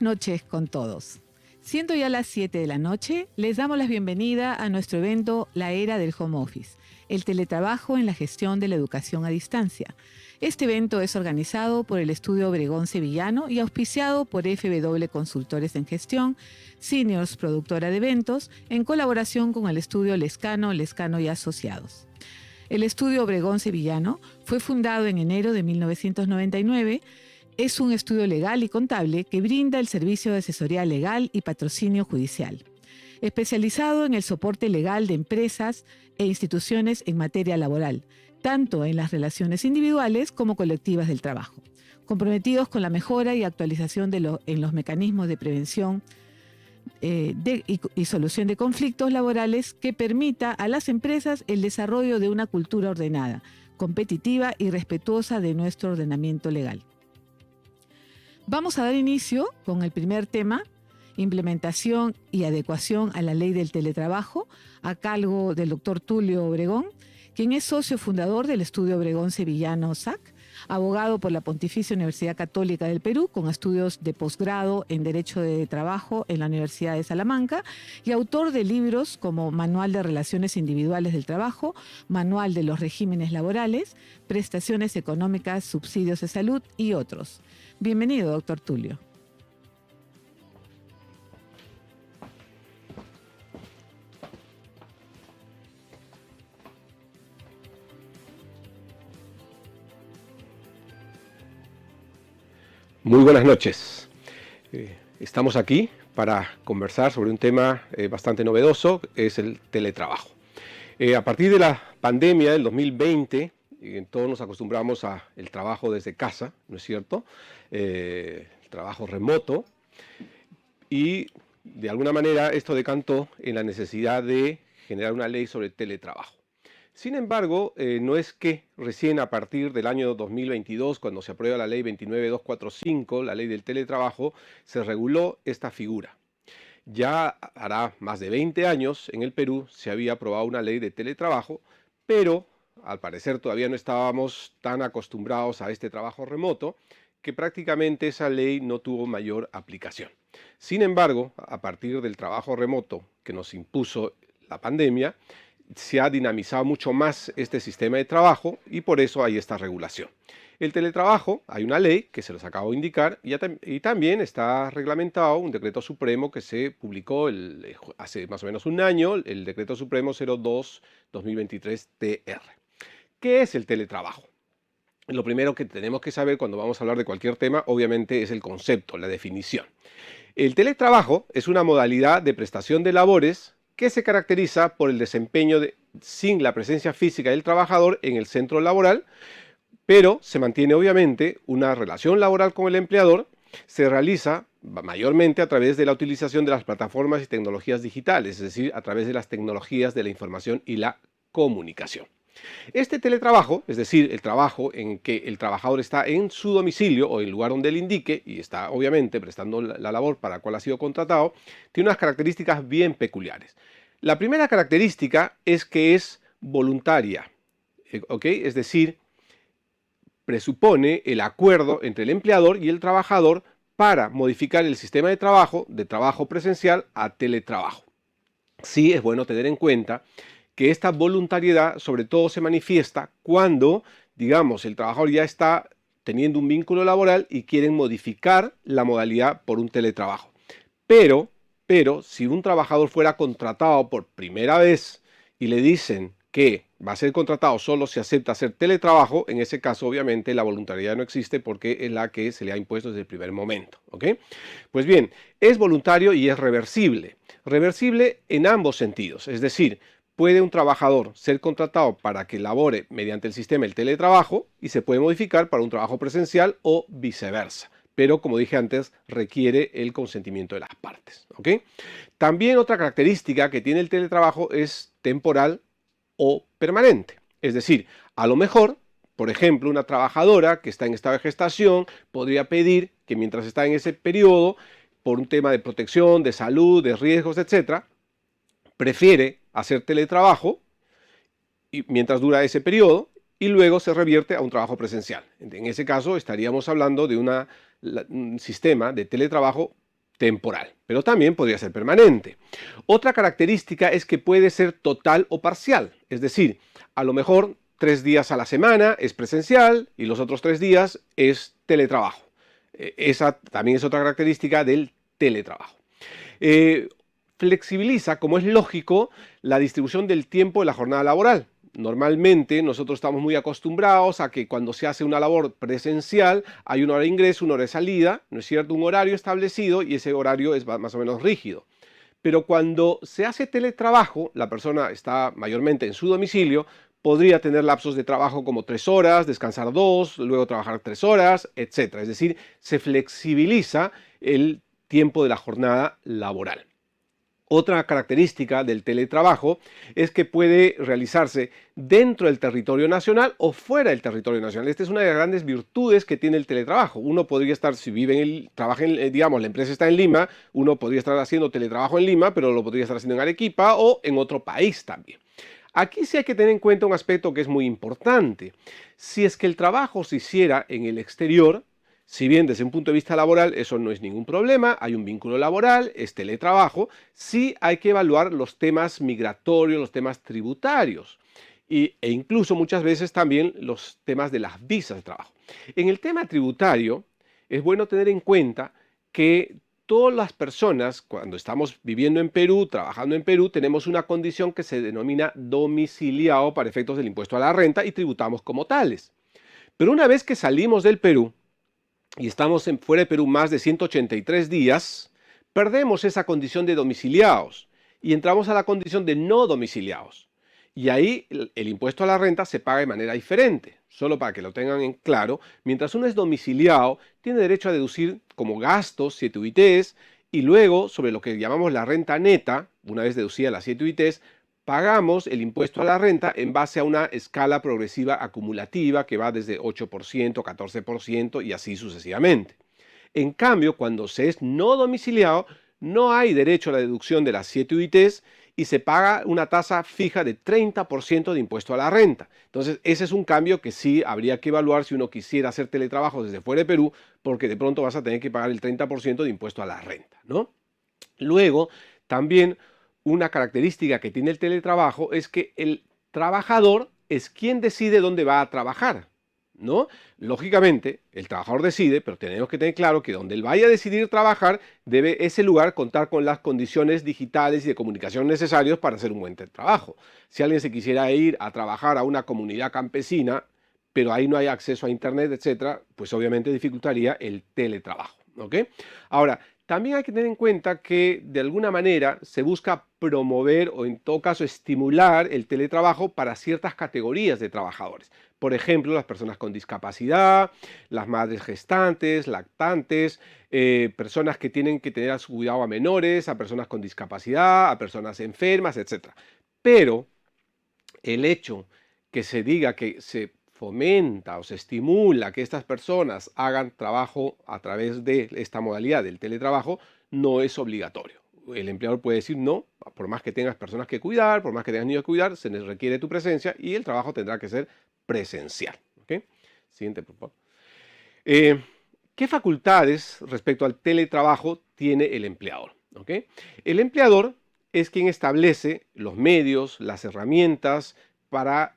noches con todos. Siendo ya las 7 de la noche, les damos la bienvenida a nuestro evento La Era del Home Office, el teletrabajo en la gestión de la educación a distancia. Este evento es organizado por el Estudio Obregón Sevillano y auspiciado por FW Consultores en Gestión, Seniors Productora de Eventos, en colaboración con el Estudio Lescano y Asociados. El Estudio Obregón Sevillano fue fundado en enero de 1999. Es un estudio legal y contable que brinda el servicio de asesoría legal y patrocinio judicial, especializado en el soporte legal de empresas e instituciones en materia laboral, tanto en las relaciones individuales como colectivas del trabajo, comprometidos con la mejora y actualización en los mecanismos de prevención y solución de conflictos laborales que permita a las empresas el desarrollo de una cultura ordenada, competitiva y respetuosa de nuestro ordenamiento legal. Vamos a dar inicio con el primer tema, implementación y adecuación a la ley del teletrabajo, a cargo del doctor Tulio Obregón, quien es socio fundador del Estudio Obregón Sevillano SAC, abogado por la Pontificia Universidad Católica del Perú, con estudios de posgrado en Derecho de Trabajo en la Universidad de Salamanca, y autor de libros como Manual de Relaciones Individuales del Trabajo, Manual de los Regímenes Laborales, Prestaciones Económicas, Subsidios de Salud y otros. Bienvenido, doctor Tulio. Muy buenas noches. Estamos aquí para conversar sobre un tema bastante novedoso, es el teletrabajo. A partir de la pandemia del 2020, todos nos acostumbramos al trabajo desde casa, ¿no es cierto? El trabajo remoto, y de alguna manera esto decantó en la necesidad de generar una ley sobre teletrabajo. Sin embargo, no es que recién a partir del año 2022, cuando se aprueba la ley 29245, la ley del teletrabajo, se reguló esta figura. Ya hará más de 20 años en el Perú se había aprobado una ley de teletrabajo, pero al parecer todavía no estábamos tan acostumbrados a este trabajo remoto, que prácticamente esa ley no tuvo mayor aplicación. Sin embargo, a partir del trabajo remoto que nos impuso la pandemia, se ha dinamizado mucho más este sistema de trabajo y por eso hay esta regulación. El teletrabajo, hay una ley que se los acabo de indicar y también está reglamentado un decreto supremo que se publicó hace más o menos un año, el decreto supremo 02-2023-TR. ¿Qué es el teletrabajo? Lo primero que tenemos que saber cuando vamos a hablar de cualquier tema, obviamente, es el concepto, la definición. El teletrabajo es una modalidad de prestación de labores que se caracteriza por el desempeño sin la presencia física del trabajador en el centro laboral, pero se mantiene obviamente una relación laboral con el empleador, se realiza mayormente a través de la utilización de las plataformas y tecnologías digitales, es decir, a través de las tecnologías de la información y la comunicación. Este teletrabajo, es decir, el trabajo en que el trabajador está en su domicilio o en el lugar donde él indique y está obviamente prestando la labor para la cual ha sido contratado, tiene unas características bien peculiares. La primera característica es que es voluntaria, ¿ok? Es decir, presupone el acuerdo entre el empleador y el trabajador para modificar el sistema de trabajo presencial a teletrabajo. Sí es bueno tener en cuenta que esta voluntariedad sobre todo se manifiesta cuando, digamos, el trabajador ya está teniendo un vínculo laboral y quieren modificar la modalidad por un teletrabajo. Pero si un trabajador fuera contratado por primera vez y le dicen que va a ser contratado solo si acepta hacer teletrabajo, en ese caso obviamente la voluntariedad no existe porque es la que se le ha impuesto desde el primer momento, ¿ok? Pues bien, es voluntario y es reversible. Reversible en ambos sentidos, es decir, puede un trabajador ser contratado para que labore mediante el sistema del teletrabajo y se puede modificar para un trabajo presencial o viceversa. Pero como dije antes, requiere el consentimiento de las partes, ¿ok? También otra característica que tiene el teletrabajo es temporal o permanente. Es decir, a lo mejor, por ejemplo, una trabajadora que está en estado de gestación podría pedir que mientras está en ese periodo, por un tema de protección, de salud, de riesgos, etcétera, prefiere hacer teletrabajo mientras dura ese periodo y luego se revierte a un trabajo presencial. En ese caso estaríamos hablando de un sistema de teletrabajo temporal, pero también podría ser permanente. Otra característica es que puede ser total o parcial, es decir, a lo mejor 3 días a la semana es presencial y los otros 3 días es teletrabajo. Esa también es otra característica del teletrabajo. Flexibiliza, como es lógico, la distribución del tiempo de la jornada laboral. Normalmente nosotros estamos muy acostumbrados a que cuando se hace una labor presencial hay una hora de ingreso, una hora de salida, ¿no es cierto? Un horario establecido y ese horario es más o menos rígido. Pero cuando se hace teletrabajo, la persona está mayormente en su domicilio, podría tener lapsos de trabajo como 3 horas, descansar 2, luego trabajar 3 horas, etc. Es decir, se flexibiliza el tiempo de la jornada laboral. Otra característica del teletrabajo es que puede realizarse dentro del territorio nacional o fuera del territorio nacional. Esta es una de las grandes virtudes que tiene el teletrabajo. Uno podría estar, si vive trabaja en, digamos, la empresa está en Lima, uno podría estar haciendo teletrabajo en Lima, pero lo podría estar haciendo en Arequipa o en otro país también. Aquí sí hay que tener en cuenta un aspecto que es muy importante. Si es que el trabajo se hiciera en el exterior, si bien desde un punto de vista laboral eso no es ningún problema, hay un vínculo laboral, es teletrabajo, sí hay que evaluar los temas migratorios, los temas tributarios e incluso muchas veces también los temas de las visas de trabajo. En el tema tributario es bueno tener en cuenta que todas las personas, cuando estamos viviendo en Perú, trabajando en Perú, tenemos una condición que se denomina domiciliado para efectos del impuesto a la renta y tributamos como tales. Pero una vez que salimos del Perú, y estamos fuera de Perú más de 183 días, perdemos esa condición de domiciliados y entramos a la condición de no domiciliados. Y ahí el impuesto a la renta se paga de manera diferente, solo para que lo tengan en claro. Mientras uno es domiciliado, tiene derecho a deducir como gastos 7 UITs y luego, sobre lo que llamamos la renta neta, una vez deducida las 7 UITs, pagamos el impuesto a la renta en base a una escala progresiva acumulativa que va desde 8%, 14% y así sucesivamente. En cambio, cuando se es no domiciliado, no hay derecho a la deducción de las 7 UITs y se paga una tasa fija de 30% de impuesto a la renta. Entonces, ese es un cambio que sí habría que evaluar si uno quisiera hacer teletrabajo desde fuera de Perú, porque de pronto vas a tener que pagar el 30% de impuesto a la renta, ¿no? Luego, también una característica que tiene el teletrabajo es que el trabajador es quien decide dónde va a trabajar, ¿no? Lógicamente, el trabajador decide, pero tenemos que tener claro que donde él vaya a decidir trabajar, debe ese lugar contar con las condiciones digitales y de comunicación necesarias para hacer un buen trabajo. Si alguien se quisiera ir a trabajar a una comunidad campesina, pero ahí no hay acceso a internet, etcétera, pues obviamente dificultaría el teletrabajo, ¿ok? Ahora, también hay que tener en cuenta que de alguna manera se busca promover o en todo caso estimular el teletrabajo para ciertas categorías de trabajadores. Por ejemplo, las personas con discapacidad, las madres gestantes, lactantes, personas que tienen que tener a su cuidado a menores, a personas con discapacidad, a personas enfermas, etc. Pero el hecho que se diga que se fomenta o se estimula que estas personas hagan trabajo a través de esta modalidad del teletrabajo no es obligatorio. El empleador puede decir no, por más que tengas personas que cuidar, por más que tengas niños que cuidar, se les requiere tu presencia y el trabajo tendrá que ser presencial. ¿Okay? Siguiente, por favor. ¿Qué facultades respecto al teletrabajo tiene el empleador? ¿Okay? El empleador es quien establece los medios, las herramientas para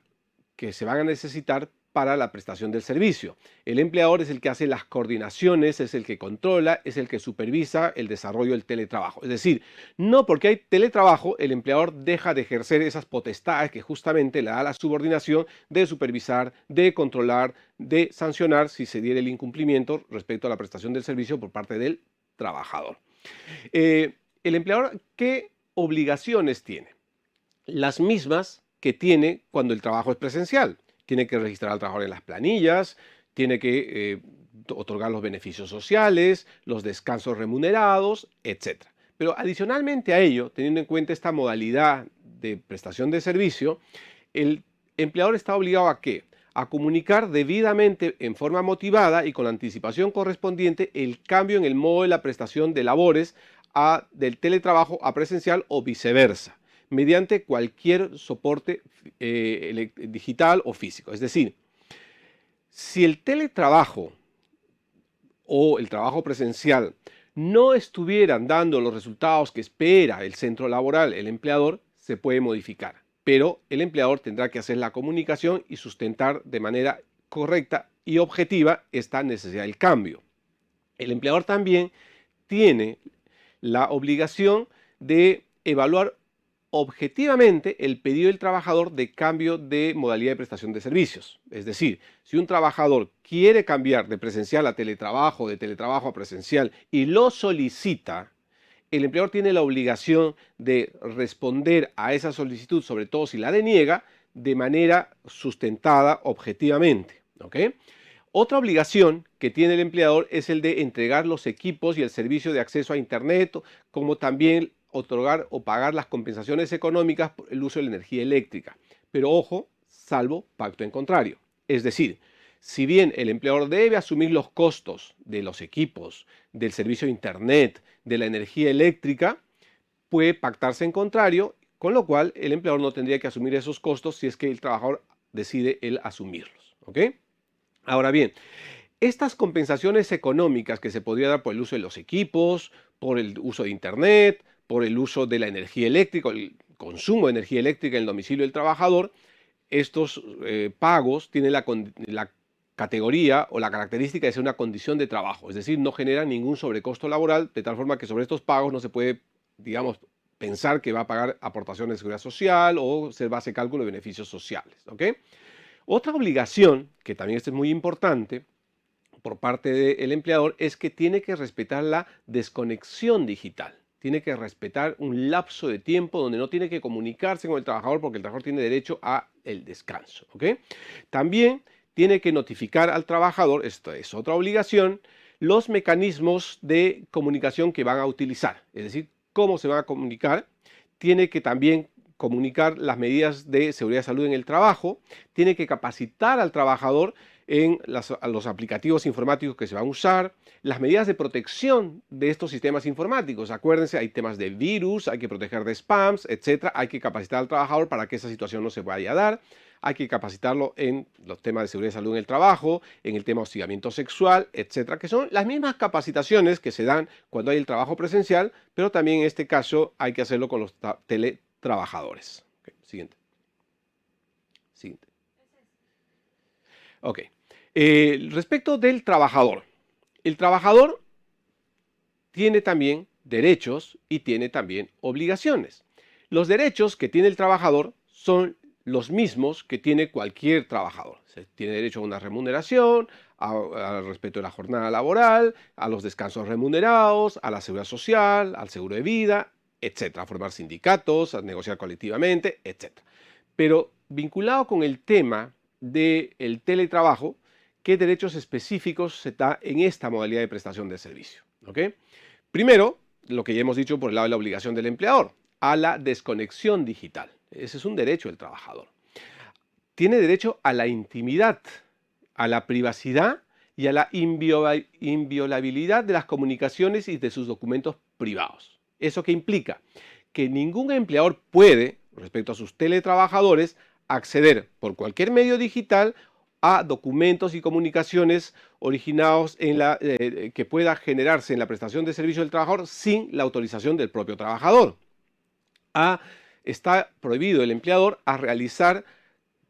que se van a necesitar para la prestación del servicio. El empleador es el que hace las coordinaciones, es el que controla, es el que supervisa el desarrollo del teletrabajo. Es decir, no porque hay teletrabajo, el empleador deja de ejercer esas potestades que justamente le da la subordinación de supervisar, de controlar, de sancionar si se diera el incumplimiento respecto a la prestación del servicio por parte del trabajador. El empleador, ¿qué obligaciones tiene? Las mismas que tiene cuando el trabajo es presencial. Tiene que registrar al trabajador en las planillas, tiene que otorgar los beneficios sociales, los descansos remunerados, etc. Pero adicionalmente a ello, teniendo en cuenta esta modalidad de prestación de servicio, el empleador está obligado ¿a qué? A comunicar debidamente en forma motivada y con la anticipación correspondiente el cambio en el modo de la prestación de labores del teletrabajo a presencial o viceversa, mediante cualquier soporte digital o físico. Es decir, si el teletrabajo o el trabajo presencial no estuvieran dando los resultados que espera el centro laboral, el empleador, se puede modificar. Pero el empleador tendrá que hacer la comunicación y sustentar de manera correcta y objetiva esta necesidad del cambio. El empleador también tiene la obligación de evaluar objetivamente el pedido del trabajador de cambio de modalidad de prestación de servicios. Es decir, si un trabajador quiere cambiar de presencial a teletrabajo, de teletrabajo a presencial y lo solicita, el empleador tiene la obligación de responder a esa solicitud, sobre todo si la deniega, de manera sustentada objetivamente. ¿Ok? Otra obligación que tiene el empleador es el de entregar los equipos y el servicio de acceso a Internet, como también otorgar o pagar las compensaciones económicas por el uso de la energía eléctrica. Pero ojo, salvo pacto en contrario. Es decir, si bien el empleador debe asumir los costos de los equipos, del servicio de Internet, de la energía eléctrica, puede pactarse en contrario, con lo cual el empleador no tendría que asumir esos costos si es que el trabajador decide él asumirlos. ¿Ok? Ahora bien, estas compensaciones económicas que se podría dar por el uso de los equipos, por el uso de Internet, por el uso de la energía eléctrica, el consumo de energía eléctrica en el domicilio del trabajador, estos pagos tienen la categoría o la característica de ser una condición de trabajo, es decir, no generan ningún sobrecosto laboral, de tal forma que sobre estos pagos no se puede, digamos, pensar que va a pagar aportaciones de seguridad social o ser base de cálculo de beneficios sociales. ¿Ok? Otra obligación, que también es muy importante, por parte del empleador es que tiene que respetar la desconexión digital. Tiene que respetar un lapso de tiempo donde no tiene que comunicarse con el trabajador porque el trabajador tiene derecho a el descanso. ¿Ok? También tiene que notificar al trabajador, esto es otra obligación, los mecanismos de comunicación que van a utilizar. Es decir, cómo se van a comunicar. Tiene que también comunicar las medidas de seguridad y salud en el trabajo. Tiene que capacitar al trabajador en los aplicativos informáticos que se van a usar, las medidas de protección de estos sistemas informáticos. Acuérdense, hay temas de virus, hay que proteger de spams, etc. Hay que capacitar al trabajador para que esa situación no se vaya a dar. Hay que capacitarlo en los temas de seguridad y salud en el trabajo, en el tema de hostigamiento sexual, etc. Que son las mismas capacitaciones que se dan cuando hay el trabajo presencial, pero también en este caso hay que hacerlo con los teletrabajadores. Okay, siguiente. Siguiente. Ok. Respecto del trabajador. El trabajador tiene también derechos y tiene también obligaciones. Los derechos que tiene el trabajador son los mismos que tiene cualquier trabajador. Se tiene derecho a una remuneración, al respeto de la jornada laboral, a los descansos remunerados, a la seguridad social, al seguro de vida, etcétera, a formar sindicatos, a negociar colectivamente, etcétera. Pero vinculado con el tema del teletrabajo, ¿qué derechos específicos se da en esta modalidad de prestación de servicio? ¿Ok? Primero, lo que ya hemos dicho por el lado de la obligación del empleador, a la desconexión digital. Ese es un derecho del trabajador. Tiene derecho a la intimidad, a la privacidad y a la inviolabilidad de las comunicaciones y de sus documentos privados. ¿Eso qué implica? Que ningún empleador puede, respecto a sus teletrabajadores, acceder por cualquier medio digital a documentos y comunicaciones originados que pueda generarse en la prestación de servicio del trabajador sin la autorización del propio trabajador. Está prohibido el empleador a realizar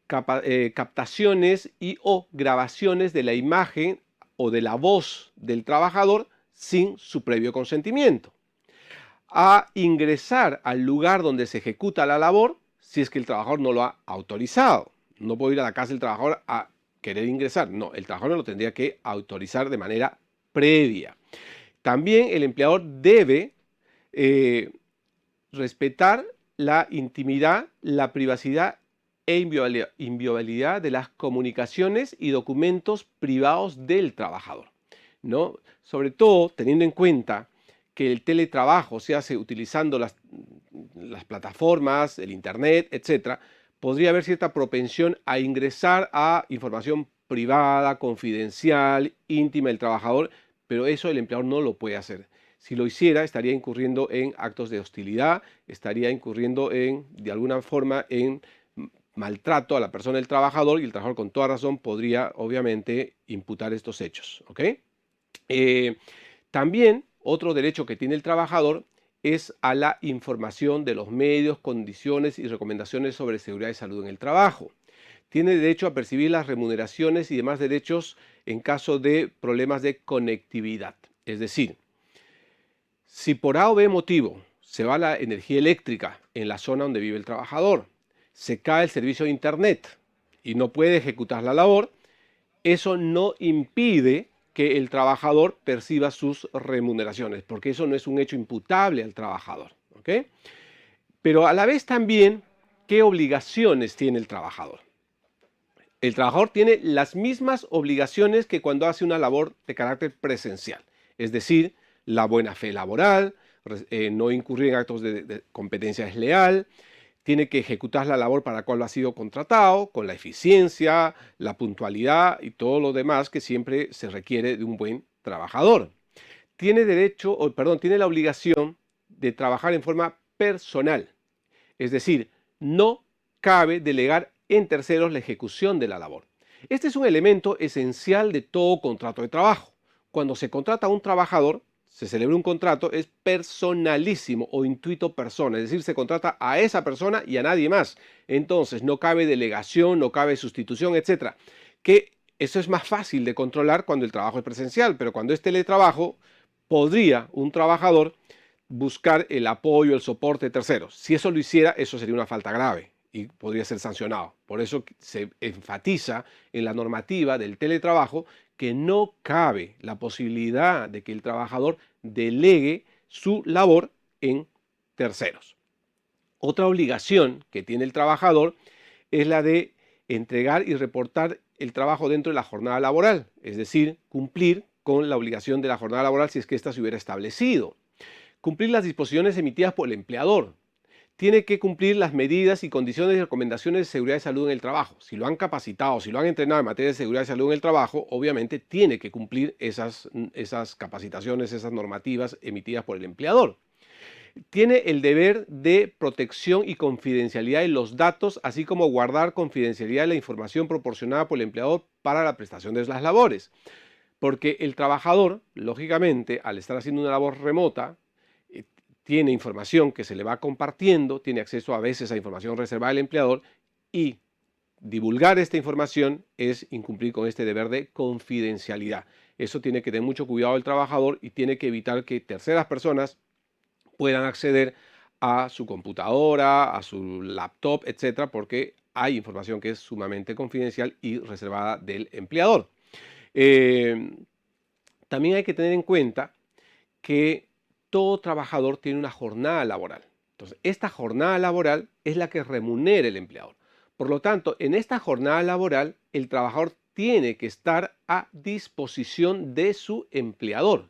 captaciones y o grabaciones de la imagen o de la voz del trabajador sin su previo consentimiento. A ingresar al lugar donde se ejecuta la labor si es que el trabajador no lo ha autorizado. No puede ir a la casa del trabajador a querer ingresar. No, el trabajador lo tendría que autorizar de manera previa. También el empleador debe respetar la intimidad, la privacidad e inviolabilidad de las comunicaciones y documentos privados del trabajador, ¿no? Sobre todo teniendo en cuenta que el teletrabajo se hace utilizando las plataformas, el internet, etcétera, podría haber cierta propensión a ingresar a información privada, confidencial, íntima del trabajador, pero eso el empleador no lo puede hacer. Si lo hiciera, estaría incurriendo en actos de hostilidad, estaría incurriendo de alguna forma, en maltrato a la persona del trabajador, y el trabajador con toda razón podría, obviamente, imputar estos hechos. ¿Ok? También otro derecho que tiene el trabajador es a la información de los medios, condiciones y recomendaciones sobre seguridad y salud en el trabajo. Tiene derecho a percibir las remuneraciones y demás derechos en caso de problemas de conectividad. Es decir, si por A o B motivo se va la energía eléctrica en la zona donde vive el trabajador, se cae el servicio de internet y no puede ejecutar la labor, eso no impide que el trabajador perciba sus remuneraciones, porque eso no es un hecho imputable al trabajador, ¿ok? Pero a la vez también, ¿qué obligaciones tiene el trabajador? El trabajador tiene las mismas obligaciones que cuando hace una labor de carácter presencial, es decir, la buena fe laboral, no incurrir en actos de competencia desleal, tiene que ejecutar la labor para la cual ha sido contratado, con la eficiencia, la puntualidad y todo lo demás que siempre se requiere de un buen trabajador. Tiene derecho, tiene la obligación de trabajar en forma personal, es decir, no cabe delegar en terceros la ejecución de la labor. Este es un elemento esencial de todo contrato de trabajo. Cuando se contrata a un trabajador, se celebra un contrato, es personalísimo o intuito persona, es decir, se contrata a esa persona y a nadie más. Entonces, no cabe delegación, no cabe sustitución, etc. Que eso es más fácil de controlar cuando el trabajo es presencial, pero cuando es teletrabajo, podría un trabajador buscar el apoyo, el soporte de terceros. Si eso lo hiciera, eso sería una falta grave y podría ser sancionado. Por eso se enfatiza en la normativa del teletrabajo que no cabe la posibilidad de que el trabajador delegue su labor en terceros. Otra obligación que tiene el trabajador es la de entregar y reportar el trabajo dentro de la jornada laboral, es decir, cumplir con la obligación de la jornada laboral si es que ésta se hubiera establecido. Cumplir las disposiciones emitidas por el empleador. Tiene que cumplir las medidas y condiciones y recomendaciones de seguridad y salud en el trabajo. Si lo han capacitado, si lo han entrenado en materia de seguridad y salud en el trabajo, obviamente tiene que cumplir esas capacitaciones, esas normativas emitidas por el empleador. Tiene el deber de protección y confidencialidad de los datos, así como guardar confidencialidad de la información proporcionada por el empleador para la prestación de las labores. Porque el trabajador, lógicamente, al estar haciendo una labor remota, tiene información que se le va compartiendo, tiene acceso a veces a información reservada al empleador y divulgar esta información es incumplir con este deber de confidencialidad. Eso tiene que tener mucho cuidado el trabajador y tiene que evitar que terceras personas puedan acceder a su computadora, a su laptop, etcétera, porque hay información que es sumamente confidencial y reservada del empleador. También hay que tener en cuenta que todo trabajador tiene una jornada laboral. Entonces, esta jornada laboral es la que remunera el empleador. Por lo tanto, en esta jornada laboral, el trabajador tiene que estar a disposición de su empleador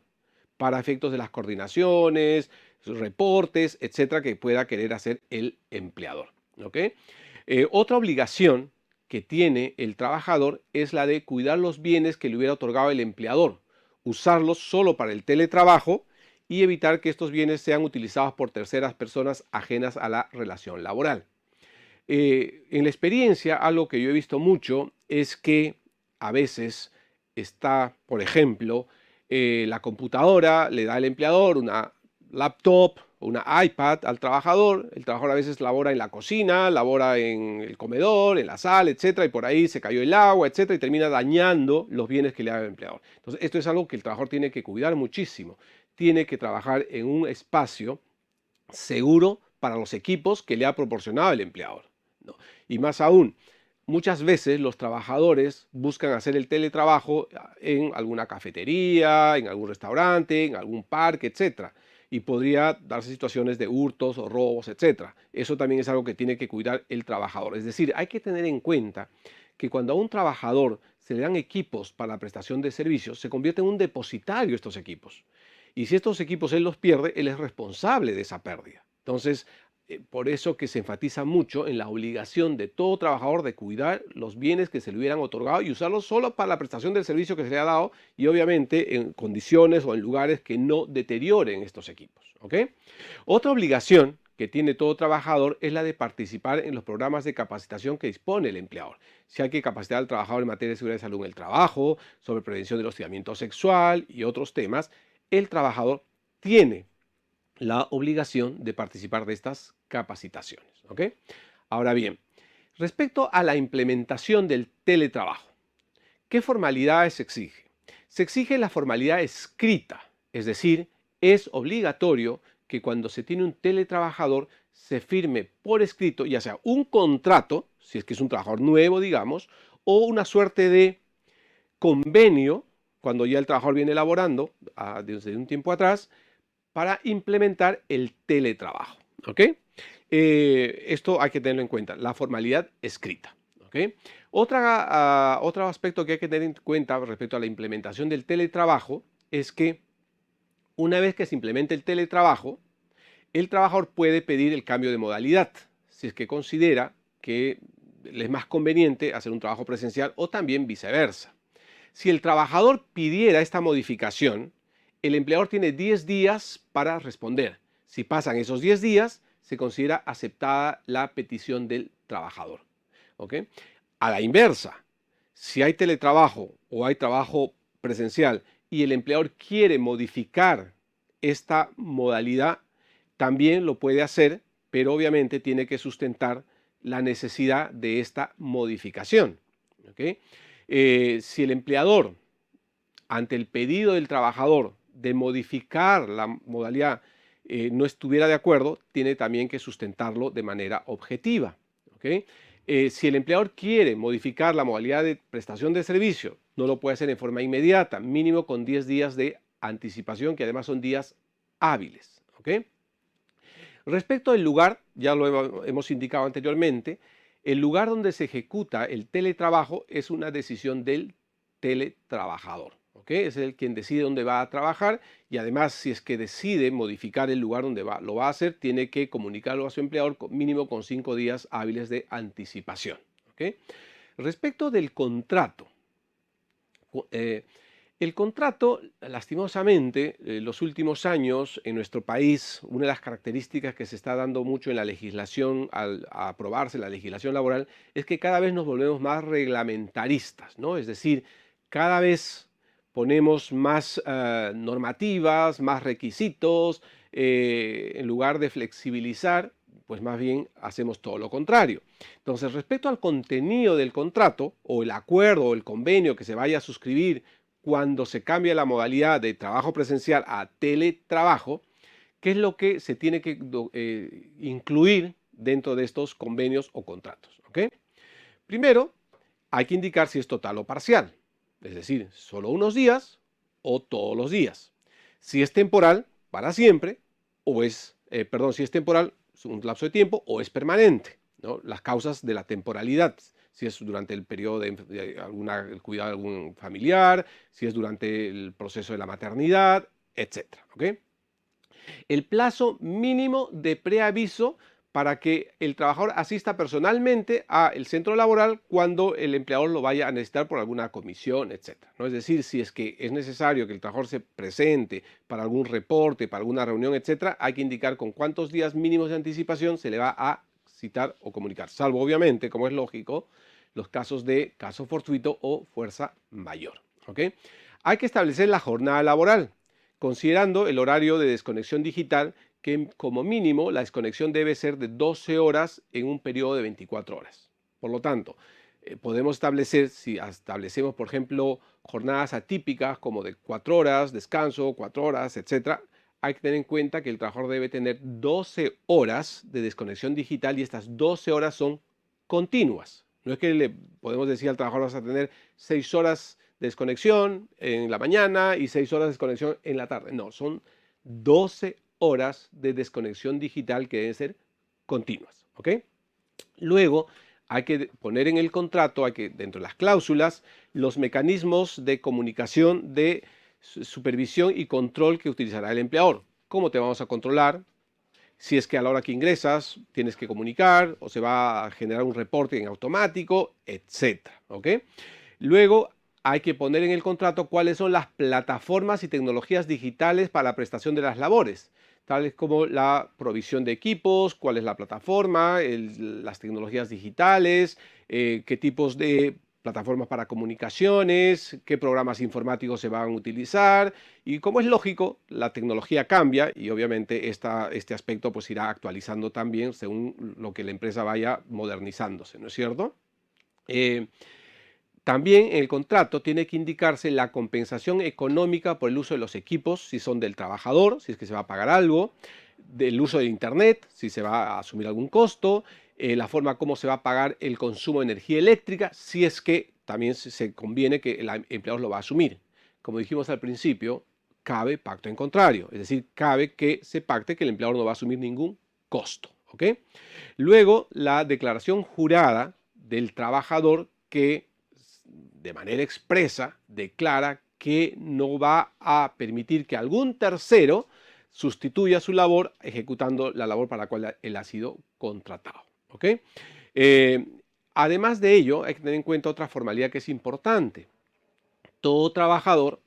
para efectos de las coordinaciones, sus reportes, etcétera, que pueda querer hacer el empleador. ¿Okay? Otra obligación que tiene el trabajador es la de cuidar los bienes que le hubiera otorgado el empleador, usarlos solo para el teletrabajo y evitar que estos bienes sean utilizados por terceras personas ajenas a la relación laboral. En la experiencia, algo que yo he visto mucho es que a veces está, por ejemplo, la computadora le da al empleador una laptop o una iPad al trabajador. El trabajador a veces labora en la cocina, labora en el comedor, en la sala, etcétera, y por ahí se cayó el agua, etcétera, y termina dañando los bienes que le da el empleador. Entonces, esto es algo que el trabajador tiene que cuidar muchísimo. Tiene que trabajar en un espacio seguro para los equipos que le ha proporcionado el empleador, ¿no? Y más aún, muchas veces los trabajadores buscan hacer el teletrabajo en alguna cafetería, en algún restaurante, en algún parque, etcétera. Y podría darse situaciones de hurtos o robos, etcétera. Eso también es algo que tiene que cuidar el trabajador. Es decir, hay que tener en cuenta que cuando a un trabajador se le dan equipos para la prestación de servicios, se convierte en un depositario de estos equipos. Y si estos equipos él los pierde, él es responsable de esa pérdida. Entonces, por eso que se enfatiza mucho en la obligación de todo trabajador de cuidar los bienes que se le hubieran otorgado y usarlos solo para la prestación del servicio que se le ha dado y obviamente en condiciones o en lugares que no deterioren estos equipos. ¿Okay? Otra obligación que tiene todo trabajador es la de participar en los programas de capacitación que dispone el empleador. Si hay que capacitar al trabajador en materia de seguridad y salud en el trabajo, sobre prevención del hostigamiento sexual y otros temas, el trabajador tiene la obligación de participar de estas capacitaciones, ¿ok? Ahora bien, respecto a la implementación del teletrabajo, ¿qué formalidades se exige? Se exige la formalidad escrita, es decir, es obligatorio que cuando se tiene un teletrabajador se firme por escrito, ya sea un contrato, si es que es un trabajador nuevo, digamos, o una suerte de convenio, cuando ya el trabajador viene elaborando desde un tiempo atrás, para implementar el teletrabajo, ¿ok? Esto hay que tenerlo en cuenta, la formalidad escrita, ¿ok? Otro aspecto que hay que tener en cuenta respecto a la implementación del teletrabajo es que una vez que se implemente el teletrabajo, el trabajador puede pedir el cambio de modalidad, si es que considera que le es más conveniente hacer un trabajo presencial o también viceversa. Si el trabajador pidiera esta modificación, el empleador tiene 10 días para responder. Si pasan esos 10 días, se considera aceptada la petición del trabajador, ¿ok? A la inversa, si hay teletrabajo o hay trabajo presencial y el empleador quiere modificar esta modalidad, también lo puede hacer, pero obviamente tiene que sustentar la necesidad de esta modificación, ¿ok? Si el empleador, ante el pedido del trabajador de modificar la modalidad, no estuviera de acuerdo, tiene también que sustentarlo de manera objetiva, ¿ok? Si el empleador quiere modificar la modalidad de prestación de servicio, no lo puede hacer en forma inmediata, mínimo con 10 días de anticipación, que además son días hábiles, ¿ok? Respecto al lugar, ya lo hemos indicado anteriormente, el lugar donde se ejecuta el teletrabajo es una decisión del teletrabajador, ¿ok? Es el quien decide dónde va a trabajar y además si es que decide modificar el lugar donde lo va a hacer, tiene que comunicarlo a su empleador mínimo con 5 días hábiles de anticipación, ¿ok? Respecto del contrato, el contrato, lastimosamente, en los últimos años en nuestro país, una de las características que se está dando mucho en la legislación, al aprobarse la legislación laboral, es que cada vez nos volvemos más reglamentaristas, ¿no? Es decir, cada vez ponemos más normativas, más requisitos, en lugar de flexibilizar, pues más bien hacemos todo lo contrario. Entonces, respecto al contenido del contrato, o el acuerdo o el convenio que se vaya a suscribir cuando se cambia la modalidad de trabajo presencial a teletrabajo, ¿qué es lo que se tiene que incluir dentro de estos convenios o contratos? ¿Ok? Primero, hay que indicar si es total o parcial, es decir, solo unos días o todos los días. Si es temporal, para siempre, o si es temporal, es un lapso de tiempo, o es permanente, ¿no? Las causas de la temporalidad, si es durante el periodo de el cuidado de algún familiar, si es durante el proceso de la maternidad, etcétera, ¿ok? El plazo mínimo de preaviso para que el trabajador asista personalmente al centro laboral cuando el empleador lo vaya a necesitar por alguna comisión, etcétera, ¿no? Es decir, si es que es necesario que el trabajador se presente para algún reporte, para alguna reunión, etcétera, hay que indicar con cuántos días mínimos de anticipación se le va a citar o comunicar, salvo obviamente, como es lógico, los casos de caso fortuito o fuerza mayor, ¿ok? Hay que establecer la jornada laboral, considerando el horario de desconexión digital, que como mínimo la desconexión debe ser de 12 horas en un periodo de 24 horas. Por lo tanto, podemos establecer, si establecemos, por ejemplo, jornadas atípicas como de 4 horas, descanso, 4 horas, etcétera, hay que tener en cuenta que el trabajador debe tener 12 horas de desconexión digital y estas 12 horas son continuas. No es que le podemos decir al trabajador vas a tener 6 horas de desconexión en la mañana y 6 horas de desconexión en la tarde. No, son 12 horas de desconexión digital que deben ser continuas, ¿ok? Luego hay que poner en el contrato, dentro de las cláusulas, los mecanismos de comunicación, de supervisión y control que utilizará el empleador. ¿Cómo te vamos a controlar? Si es que a la hora que ingresas tienes que comunicar o se va a generar un reporte en automático, etcétera, ¿ok? Luego hay que poner en el contrato cuáles son las plataformas y tecnologías digitales para la prestación de las labores, tales como la provisión de equipos, cuál es la plataforma, las tecnologías digitales, qué tipos de plataformas para comunicaciones, qué programas informáticos se van a utilizar y como es lógico, la tecnología cambia y obviamente este aspecto pues irá actualizando también según lo que la empresa vaya modernizándose, ¿no es cierto? También en el contrato tiene que indicarse la compensación económica por el uso de los equipos, si son del trabajador, si es que se va a pagar algo, del uso de Internet, si se va a asumir algún costo, la forma como se va a pagar el consumo de energía eléctrica, si es que también se conviene que el empleador lo va a asumir. Como dijimos al principio, cabe pacto en contrario, es decir, cabe que se pacte que el empleador no va a asumir ningún costo. ¿Ok? Luego, la declaración jurada del trabajador que de manera expresa declara que no va a permitir que algún tercero sustituya su labor ejecutando la labor para la cual él ha sido contratado. ¿Ok? Además de ello, hay que tener en cuenta otra formalidad que es importante. Todo trabajador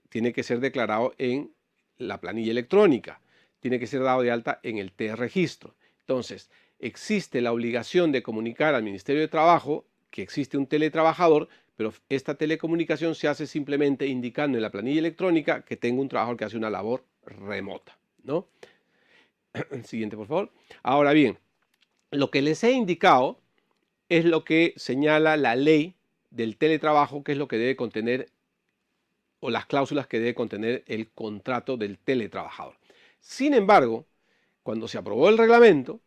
tiene que ser declarado en la planilla electrónica, tiene que ser dado de alta en el T-registro. Entonces, existe la obligación de comunicar al Ministerio de Trabajo que existe un teletrabajador, pero esta telecomunicación se hace simplemente indicando en la planilla electrónica que tengo un trabajador que hace una labor remota, ¿no? Siguiente, por favor. Ahora bien, lo que les he indicado es lo que señala la ley del teletrabajo, que es lo que debe contener o las cláusulas que debe contener el contrato del teletrabajador. Sin embargo, cuando se aprobó el reglamento,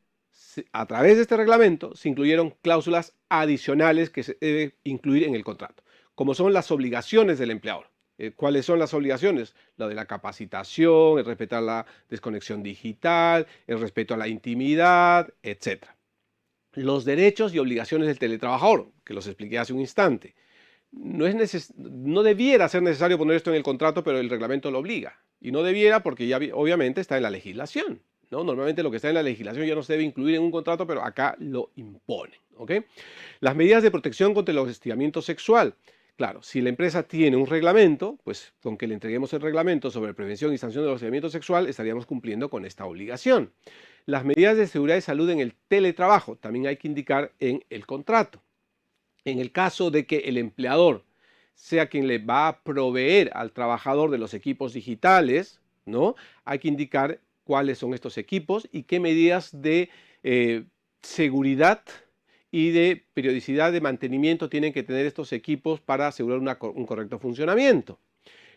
a través de este reglamento se incluyeron cláusulas adicionales que se debe incluir en el contrato, como son las obligaciones del empleador. ¿Cuáles son las obligaciones? La de la capacitación, el respeto a la desconexión digital, el respeto a la intimidad, etc. Los derechos y obligaciones del teletrabajador, que los expliqué hace un instante. No debiera ser necesario poner esto en el contrato, pero el reglamento lo obliga. Y no debiera porque ya obviamente está en la legislación, ¿no? Normalmente lo que está en la legislación ya no se debe incluir en un contrato, pero acá lo imponen. ¿Ok? Las medidas de protección contra el hostigamiento sexual. Claro, si la empresa tiene un reglamento, pues con que le entreguemos el reglamento sobre prevención y sanción del hostigamiento sexual, estaríamos cumpliendo con esta obligación. Las medidas de seguridad y salud en el teletrabajo también hay que indicar en el contrato. En el caso de que el empleador sea quien le va a proveer al trabajador de los equipos digitales, ¿no? Hay que indicar cuáles son estos equipos y qué medidas de seguridad y de periodicidad de mantenimiento tienen que tener estos equipos para asegurar un correcto funcionamiento.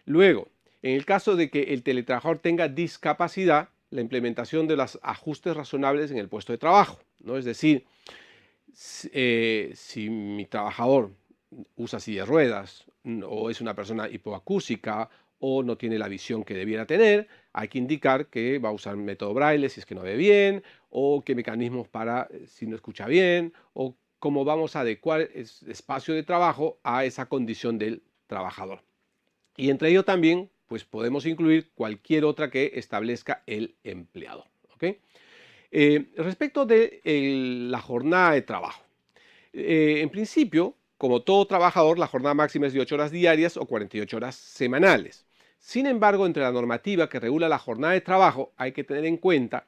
Luego, en el caso de que el teletrabajador tenga discapacidad, la implementación de los ajustes razonables en el puesto de trabajo, ¿no? Es decir, si mi trabajador usa silla de ruedas o es una persona hipoacúsica o no tiene la visión que debiera tener, hay que indicar que va a usar método braille si es que no ve bien, o qué mecanismos para si no escucha bien, o cómo vamos a adecuar el espacio de trabajo a esa condición del trabajador. Y entre ello también, pues podemos incluir cualquier otra que establezca el empleador. ¿Ok? Respecto de la jornada de trabajo. En principio, como todo trabajador, la jornada máxima es de 8 horas diarias o 48 horas semanales. Sin embargo, entre la normativa que regula la jornada de trabajo, hay que tener en cuenta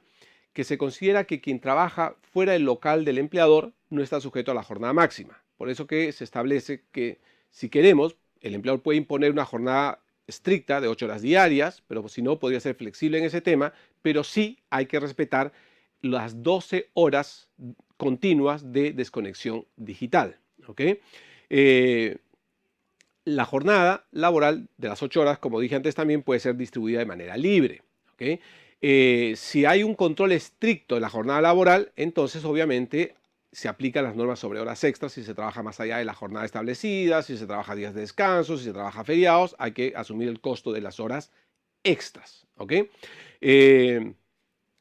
que se considera que quien trabaja fuera del local del empleador no está sujeto a la jornada máxima. Por eso que se establece que si queremos, el empleador puede imponer una jornada estricta de 8 horas diarias, pero si no, podría ser flexible en ese tema, pero sí hay que respetar las 12 horas continuas de desconexión digital. ¿Ok? La jornada laboral de las 8 horas, como dije antes, también puede ser distribuida de manera libre. ¿Ok? Si hay un control estricto de la jornada laboral, entonces obviamente se aplican las normas sobre horas extras si se trabaja más allá de la jornada establecida, si se trabaja días de descanso, si se trabaja feriados, hay que asumir el costo de las horas extras. ¿Ok?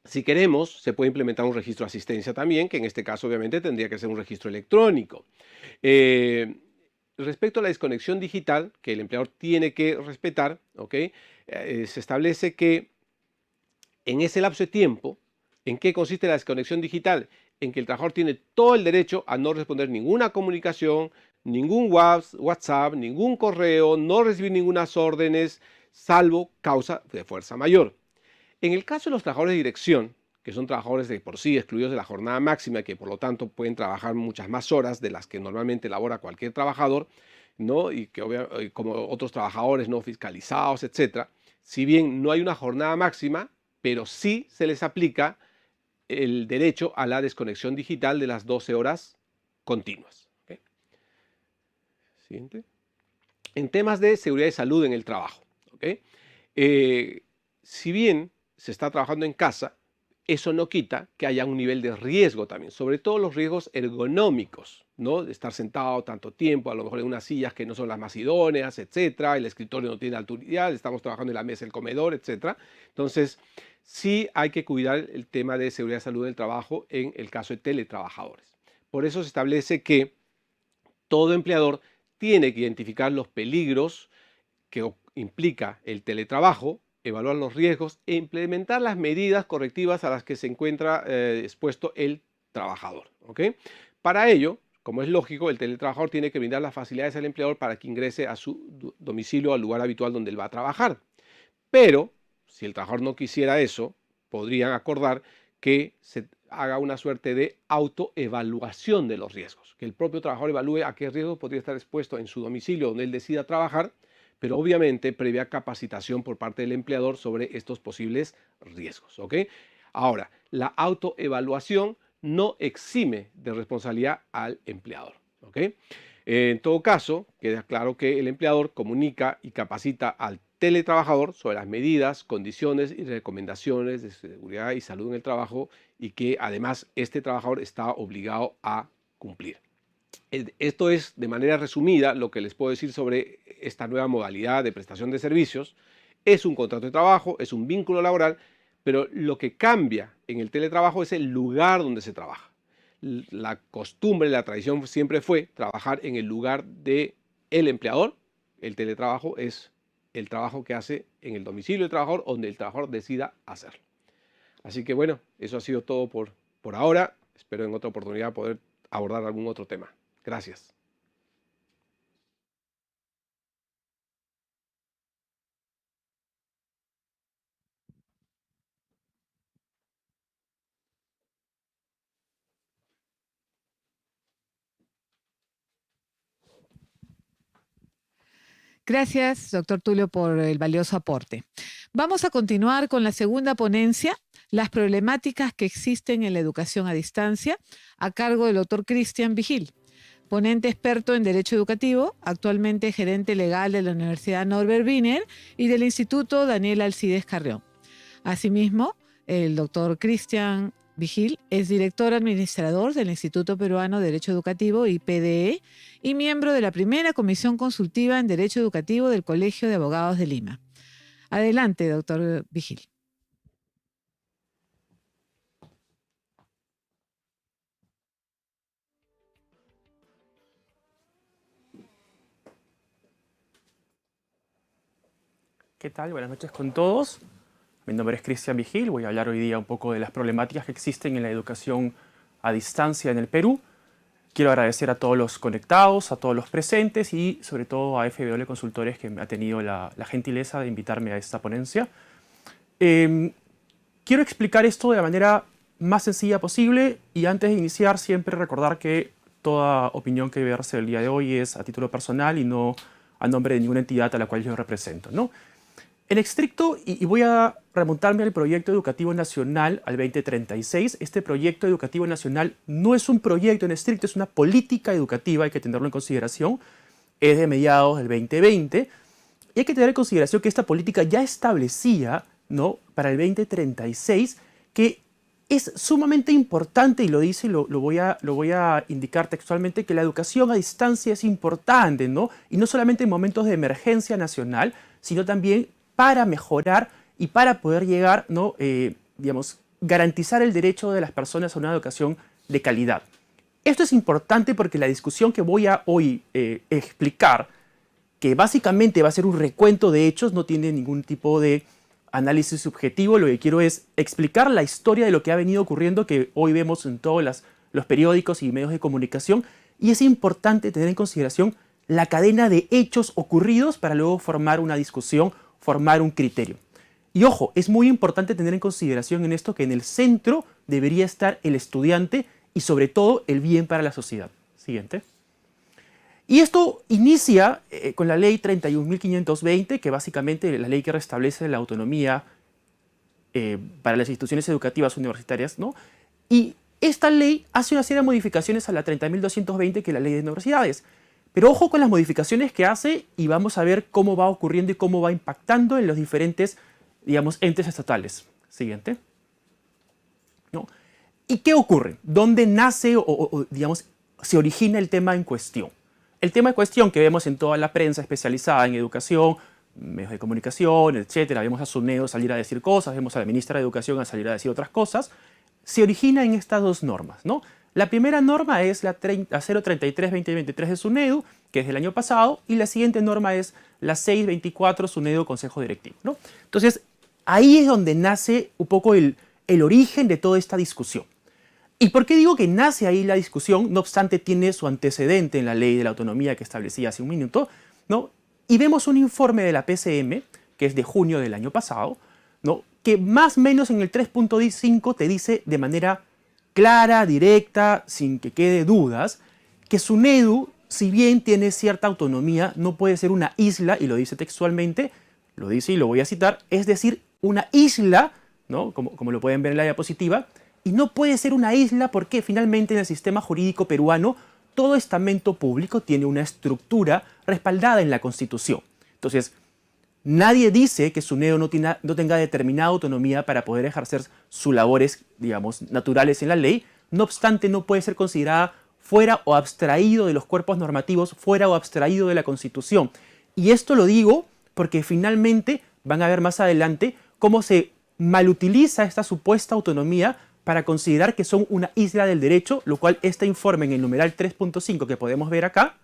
Si queremos, se puede implementar un registro de asistencia también, que en este caso obviamente tendría que ser un registro electrónico. Respecto a la desconexión digital, que el empleador tiene que respetar, ¿ok? Se establece que en ese lapso de tiempo, ¿en qué consiste la desconexión digital? En que el trabajador tiene todo el derecho a no responder ninguna comunicación, ningún WhatsApp, ningún correo, no recibir ninguna órdenes, salvo causa de fuerza mayor. En el caso de los trabajadores de dirección, que son trabajadores de por sí excluidos de la jornada máxima y que por lo tanto pueden trabajar muchas más horas de las que normalmente labora cualquier trabajador, ¿no? Y que como otros trabajadores no fiscalizados, etcétera, si bien no hay una jornada máxima, pero sí se les aplica el derecho a la desconexión digital de las 12 horas continuas. ¿Okay? Siguiente. En temas de seguridad y salud en el trabajo. ¿Okay? Si bien se está trabajando en casa, eso no quita que haya un nivel de riesgo también, sobre todo los riesgos ergonómicos, ¿no? De estar sentado tanto tiempo, a lo mejor en unas sillas que no son las más idóneas, etcétera, el escritorio no tiene altura, estamos trabajando en la mesa, el comedor, etcétera. Entonces, sí hay que cuidar el tema de seguridad y salud del trabajo en el caso de teletrabajadores. Por eso se establece que todo empleador tiene que identificar los peligros que implica el teletrabajo, evaluar los riesgos e implementar las medidas correctivas a las que se encuentra expuesto el trabajador. ¿Okay? Para ello, como es lógico, el teletrabajador tiene que brindar las facilidades al empleador para que ingrese a su domicilio, al lugar habitual donde él va a trabajar. Pero, si el trabajador no quisiera eso, podrían acordar que se haga una suerte de autoevaluación de los riesgos, que el propio trabajador evalúe a qué riesgos podría estar expuesto en su domicilio donde él decida trabajar, pero obviamente previa capacitación por parte del empleador sobre estos posibles riesgos. ¿Okay? Ahora, la autoevaluación no exime de responsabilidad al empleador. ¿Okay? En todo caso, queda claro que el empleador comunica y capacita al teletrabajador sobre las medidas, condiciones y recomendaciones de seguridad y salud en el trabajo y que además este trabajador está obligado a cumplir. Esto es de manera resumida lo que les puedo decir sobre esta nueva modalidad de prestación de servicios. Es un contrato de trabajo, es un vínculo laboral, pero lo que cambia en el teletrabajo es el lugar donde se trabaja. La costumbre, la tradición siempre fue trabajar en el lugar del empleador. El teletrabajo es el trabajo que hace en el domicilio del trabajador, donde el trabajador decida hacerlo. Así que bueno, eso ha sido todo por ahora. Espero en otra oportunidad poder abordar algún otro tema. Gracias. Gracias, doctor Tulio, por el valioso aporte. Vamos a continuar con la segunda ponencia, las problemáticas que existen en la educación a distancia, a cargo del doctor Cristian Vigil, ponente experto en Derecho Educativo, actualmente gerente legal de la Universidad Norbert Wiener y del Instituto Daniel Alcides Carrión. Asimismo, el doctor Cristian Vigil es director administrador del Instituto Peruano de Derecho Educativo, IPDE, y miembro de la primera comisión consultiva en Derecho Educativo del Colegio de Abogados de Lima. Adelante, doctor Vigil. ¿Qué tal? Buenas noches con todos. Mi nombre es Cristian Vigil. Voy a hablar hoy día un poco de las problemáticas que existen en la educación a distancia en el Perú. Quiero agradecer a todos los conectados, a todos los presentes y sobre todo a FBO Consultores que me ha tenido la gentileza de invitarme a esta ponencia. Quiero explicar esto de la manera más sencilla posible y antes de iniciar siempre recordar que toda opinión que verse el día de hoy es a título personal y no a nombre de ninguna entidad a la cual yo represento, ¿no? En estricto, y voy a remontarme al Proyecto Educativo Nacional al 2036, este Proyecto Educativo Nacional no es un proyecto en estricto, es una política educativa, hay que tenerlo en consideración, es de mediados del 2020, y hay que tener en consideración que esta política ya establecía, ¿no?, para el 2036, que es sumamente importante, y lo dice, lo voy a indicar textualmente, que la educación a distancia es importante, ¿no? Y no solamente en momentos de emergencia nacional, sino también para mejorar y para poder llegar, ¿no? Digamos, garantizar el derecho de las personas a una educación de calidad. Esto es importante porque la discusión que voy a hoy explicar, que básicamente va a ser un recuento de hechos, no tiene ningún tipo de análisis subjetivo, lo que quiero es explicar la historia de lo que ha venido ocurriendo, que hoy vemos en todos los periódicos y medios de comunicación, y es importante tener en consideración la cadena de hechos ocurridos para luego formar una discusión, formar un criterio. Y ojo, es muy importante tener en consideración en esto que en el centro debería estar el estudiante y sobre todo el bien para la sociedad. Siguiente. Y esto inicia con la ley 31.520, que básicamente es la ley que restablece la autonomía para las instituciones educativas universitarias, ¿no? Y esta ley hace una serie de modificaciones a la 30.220, que es la ley de universidades. Pero ojo con las modificaciones que hace y vamos a ver cómo va ocurriendo y cómo va impactando en los diferentes, digamos, entes estatales. Siguiente. ¿No? ¿Y qué ocurre? ¿Dónde nace digamos, se origina el tema en cuestión? El tema en cuestión que vemos en toda la prensa especializada en educación, medios de comunicación, etcétera, vemos a SUNEDU salir a decir cosas, vemos a la ministra de Educación a salir a decir otras cosas, se origina en estas dos normas, ¿no? La primera norma es la 033-2023 de SUNEDU, que es del año pasado, y la siguiente norma es la 624 SUNEDU Consejo Directivo, ¿no? Entonces, ahí es donde nace un poco el origen de toda esta discusión. ¿Y por qué digo que nace ahí la discusión? No obstante, tiene su antecedente en la ley de la autonomía que establecía hace un minuto, ¿no? Y vemos un informe de la PCM, que es de junio del año pasado, ¿no? Que más o menos en el 3.5 te dice de manera clara, directa, sin que quede dudas, que SUNEDU, si bien tiene cierta autonomía, no puede ser una isla, y lo dice textualmente, lo dice y lo voy a citar, es decir, una isla, ¿no? Como lo pueden ver en la diapositiva, y no puede ser una isla porque finalmente en el sistema jurídico peruano todo estamento público tiene una estructura respaldada en la Constitución. Entonces, nadie dice que SUNEDU no tenga determinada autonomía para poder ejercer sus labores, digamos, naturales en la ley. No obstante, no puede ser considerada fuera o abstraído de los cuerpos normativos, fuera o abstraído de la Constitución. Y esto lo digo porque finalmente van a ver más adelante cómo se malutiliza esta supuesta autonomía para considerar que son una isla del derecho, lo cual este informe en el numeral 3.5 que podemos ver acá,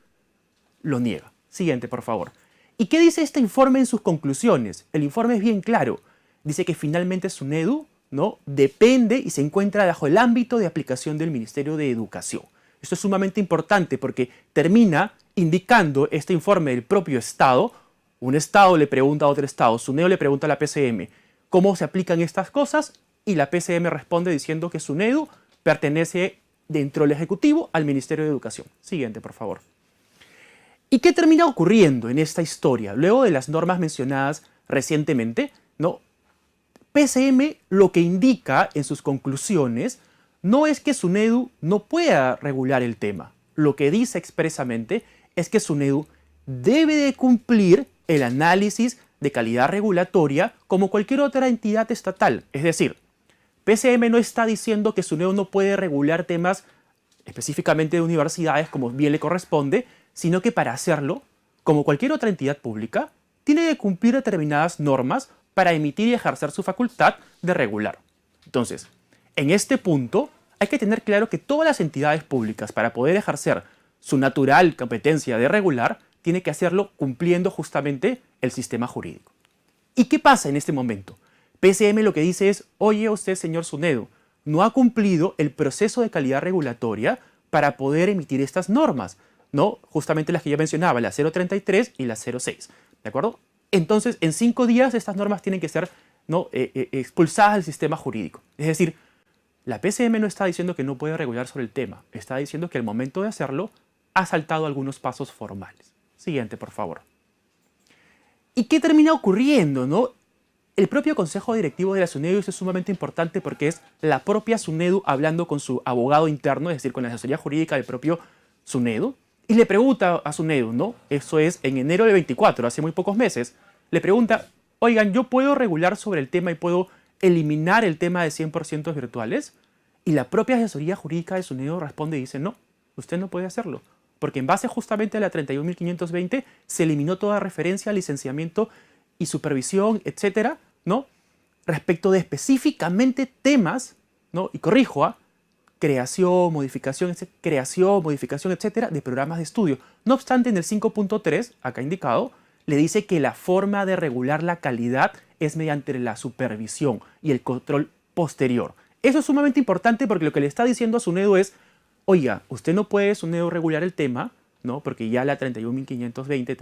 lo niega. Siguiente, por favor. ¿Y qué dice este informe en sus conclusiones? El informe es bien claro. Dice que finalmente SUNEDU, ¿no?, depende y se encuentra bajo el ámbito de aplicación del Ministerio de Educación. Esto es sumamente importante porque termina indicando este informe del propio Estado. Un Estado le pregunta a otro Estado, SUNEDU le pregunta a la PCM, ¿cómo se aplican estas cosas? Y la PCM responde diciendo que SUNEDU pertenece dentro del Ejecutivo al Ministerio de Educación. Siguiente, por favor. ¿Y qué termina ocurriendo en esta historia? Luego de las normas mencionadas recientemente, ¿no? PCM lo que indica en sus conclusiones no es que SUNEDU no pueda regular el tema. Lo que dice expresamente es que SUNEDU debe de cumplir el análisis de calidad regulatoria como cualquier otra entidad estatal. Es decir, PCM no está diciendo que SUNEDU no puede regular temas específicamente de universidades como bien le corresponde, sino que para hacerlo, como cualquier otra entidad pública, tiene que cumplir determinadas normas para emitir y ejercer su facultad de regular. Entonces, en este punto, hay que tener claro que todas las entidades públicas, para poder ejercer su natural competencia de regular, tienen que hacerlo cumpliendo justamente el sistema jurídico. ¿Y qué pasa en este momento? PCM lo que dice es, oye usted, señor SUNEDU, no ha cumplido el proceso de calidad regulatoria para poder emitir estas normas, ¿no? Justamente las que ya mencionaba, la 033 y la 06, ¿de acuerdo? Entonces, en 5 días estas normas tienen que ser, ¿no?, expulsadas del sistema jurídico. Es decir, la PCM no está diciendo que no puede regular sobre el tema, está diciendo que al momento de hacerlo ha saltado algunos pasos formales. Siguiente, por favor. ¿Y qué termina ocurriendo, no? El propio Consejo Directivo de la SUNEDU es sumamente importante porque es la propia SUNEDU hablando con su abogado interno, es decir, con la asesoría jurídica del propio SUNEDU, y le pregunta a SUNEDU, ¿no? Eso es en enero del 24, hace muy pocos meses, le pregunta, oigan, ¿yo puedo regular sobre el tema y puedo eliminar el tema de 100% virtuales? Y la propia asesoría jurídica de SUNEDU responde y dice, no, usted no puede hacerlo, porque en base justamente a la 31.520 se eliminó toda referencia al licenciamiento y supervisión, etcétera, ¿no?, respecto de específicamente temas, ¿no?, y corrijo, creación, modificación, etcétera, de programas de estudio. No obstante, en el 5.3, acá indicado, le dice que la forma de regular la calidad es mediante la supervisión y el control posterior. Eso es sumamente importante porque lo que le está diciendo a SUNEDU es, oiga, usted no puede, SUNEDU, regular el tema, ¿no?, porque ya la 31.520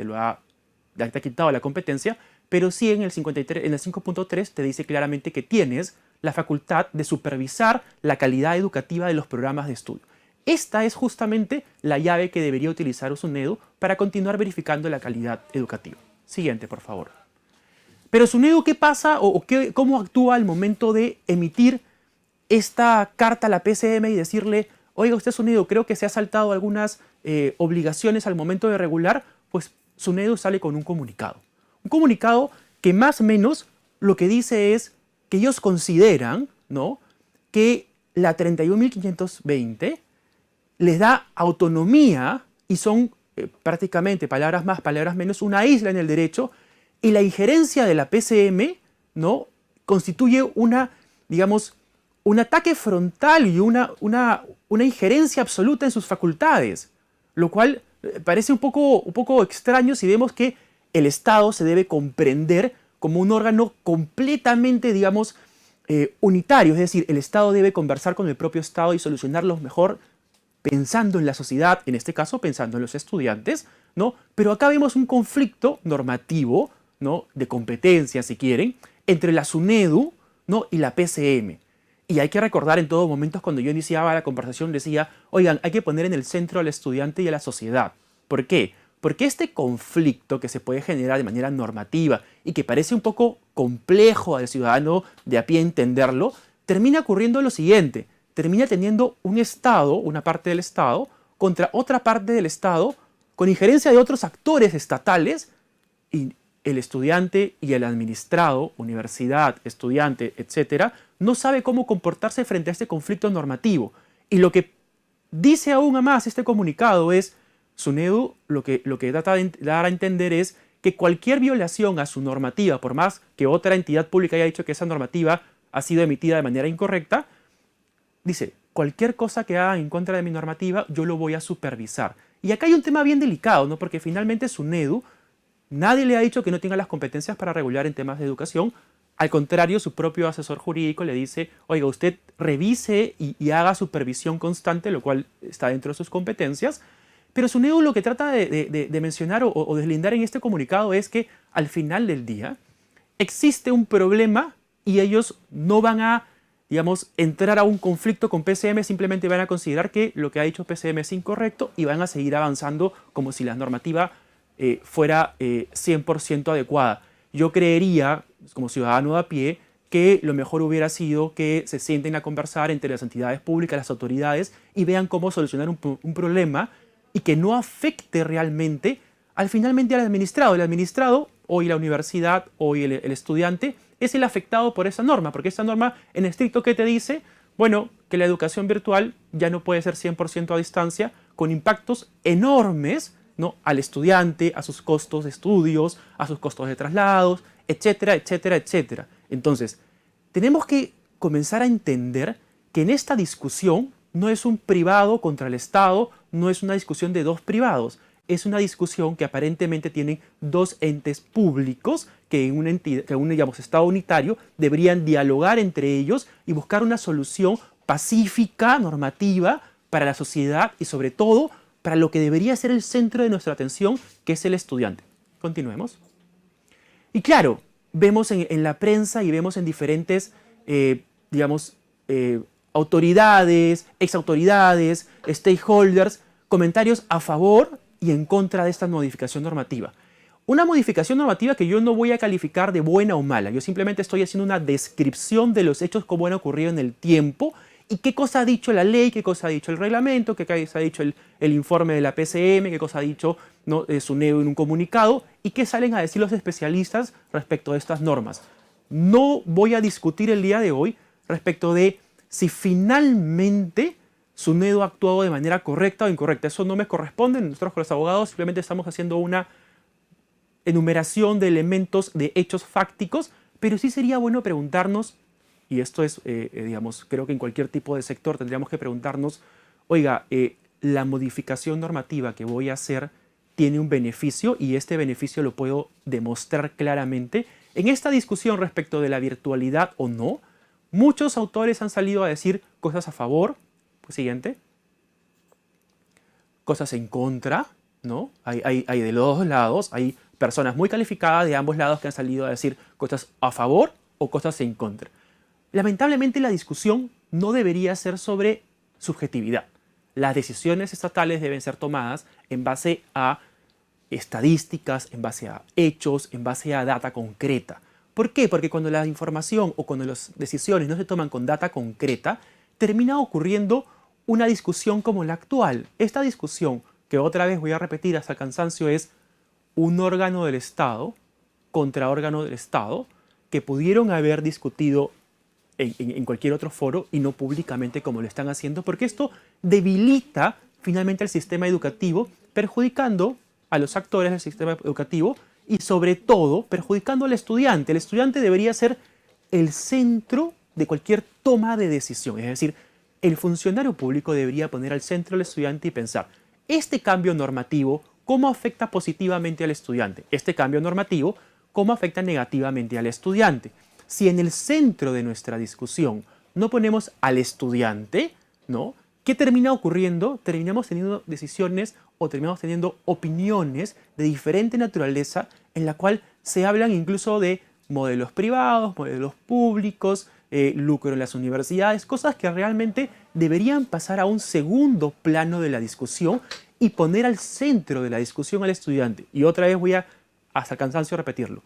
te ha quitado la competencia, pero sí en el 53, en el 5.3 te dice claramente que tienes la facultad de supervisar la calidad educativa de los programas de estudio. Esta es justamente la llave que debería utilizar SUNEDU para continuar verificando la calidad educativa. Siguiente, por favor. Pero SUNEDU, ¿qué pasa cómo actúa al momento de emitir esta carta a la PCM y decirle, oiga usted SUNEDU, creo que se ha saltado algunas obligaciones al momento de regular? Pues SUNEDU sale con un comunicado. Un comunicado que más o menos lo que dice es que ellos consideran, ¿no?, que la 31.520 les da autonomía y son prácticamente, palabras más, palabras menos, una isla en el derecho, y la injerencia de la PCM, ¿no?, constituye digamos, un ataque frontal y una injerencia absoluta en sus facultades, lo cual parece un poco extraño si vemos que el Estado se debe comprender como un órgano completamente, digamos, unitario, es decir, el Estado debe conversar con el propio Estado y solucionarlos mejor pensando en la sociedad, en este caso pensando en los estudiantes, ¿no? Pero acá vemos un conflicto normativo, ¿no?, de competencia, si quieren, entre la SUNEDU, ¿no?, y la PCM. Y hay que recordar en todos momentos, cuando yo iniciaba la conversación, decía, oigan, hay que poner en el centro al estudiante y a la sociedad. ¿Por qué? Porque este conflicto que se puede generar de manera normativa y que parece un poco complejo al ciudadano de a pie entenderlo, termina ocurriendo lo siguiente. Termina teniendo un Estado, una parte del Estado, contra otra parte del Estado, con injerencia de otros actores estatales, y el estudiante y el administrado, universidad, estudiante, etcétera, no sabe cómo comportarse frente a este conflicto normativo. Y lo que dice aún más este comunicado es, SUNEDU lo que trata de dar a entender es que cualquier violación a su normativa, por más que otra entidad pública haya dicho que esa normativa ha sido emitida de manera incorrecta, dice, cualquier cosa que hagan en contra de mi normativa, yo lo voy a supervisar. Y acá hay un tema bien delicado, ¿no?, porque finalmente SUNEDU, nadie le ha dicho que no tenga las competencias para regular en temas de educación. Al contrario, su propio asesor jurídico le dice, oiga, usted revise y haga supervisión constante, lo cual está dentro de sus competencias. Pero SUNEDU lo que trata de mencionar o deslindar en este comunicado es que al final del día existe un problema y ellos no van a, digamos, entrar a un conflicto con PCM, simplemente van a considerar que lo que ha dicho PCM es incorrecto y van a seguir avanzando como si la normativa fuera 100% adecuada. Yo creería, como ciudadano de a pie, que lo mejor hubiera sido que se sienten a conversar entre las entidades públicas, las autoridades, y vean cómo solucionar un problema y que no afecte realmente finalmente al administrado. El administrado, hoy la universidad, hoy el estudiante, es el afectado por esa norma, porque esa norma en estricto que te dice, bueno, que la educación virtual ya no puede ser 100% a distancia, con impactos enormes, ¿no?, al estudiante, a sus costos de estudios, a sus costos de traslados, etcétera, etcétera, etcétera. Entonces, tenemos que comenzar a entender que en esta discusión no es un privado contra el Estado, no es una discusión de dos privados, es una discusión que aparentemente tienen dos entes públicos que en un digamos, Estado unitario deberían dialogar entre ellos y buscar una solución pacífica, normativa, para la sociedad y sobre todo para lo que debería ser el centro de nuestra atención, que es el estudiante. Continuemos. Y claro, vemos en la prensa y vemos en diferentes, digamos, autoridades, exautoridades, stakeholders, comentarios a favor y en contra de esta modificación normativa. Una modificación normativa que yo no voy a calificar de buena o mala, yo simplemente estoy haciendo una descripción de los hechos como han ocurrido en el tiempo y qué cosa ha dicho la ley, qué cosa ha dicho el reglamento, qué cosa ha dicho el informe de la PCM, qué cosa ha dicho, ¿no?, SUNEDU en un comunicado y qué salen a decir los especialistas respecto a estas normas. No voy a discutir el día de hoy respecto de si finalmente SUNEDU ha actuado de manera correcta o incorrecta. Eso no me corresponde. Nosotros los abogados simplemente estamos haciendo una enumeración de elementos, de hechos fácticos, pero sí sería bueno preguntarnos, y esto es, digamos, creo que en cualquier tipo de sector tendríamos que preguntarnos, oiga, la modificación normativa que voy a hacer tiene un beneficio y este beneficio lo puedo demostrar claramente. En esta discusión respecto de la virtualidad o no, muchos autores han salido a decir cosas a favor, pues siguiente, cosas en contra, ¿no? Hay de los dos lados, hay personas muy calificadas de ambos lados que han salido a decir cosas a favor o cosas en contra. Lamentablemente la discusión no debería ser sobre subjetividad. Las decisiones estatales deben ser tomadas en base a estadísticas, en base a hechos, en base a data concreta. ¿Por qué? Porque cuando la información o cuando las decisiones no se toman con data concreta, termina ocurriendo una discusión como la actual. Esta discusión, que otra vez voy a repetir hasta el cansancio, es un órgano del Estado contra órgano del Estado que pudieron haber discutido en cualquier otro foro y no públicamente como lo están haciendo, porque esto debilita finalmente el sistema educativo, perjudicando a los actores del sistema educativo y sobre todo perjudicando al estudiante. El estudiante debería ser el centro de cualquier toma de decisión, es decir, el funcionario público debería poner al centro al estudiante y pensar, este cambio normativo, ¿cómo afecta positivamente al estudiante? Este cambio normativo, ¿cómo afecta negativamente al estudiante? Si en el centro de nuestra discusión no ponemos al estudiante, ¿no? ¿Qué termina ocurriendo? Terminamos teniendo decisiones o terminamos teniendo opiniones de diferente naturaleza en la cual se hablan incluso de modelos privados, modelos públicos, lucro en las universidades, cosas que realmente deberían pasar a un segundo plano de la discusión y poner al centro de la discusión al estudiante. Y otra vez voy a, hasta el cansancio, repetirlo.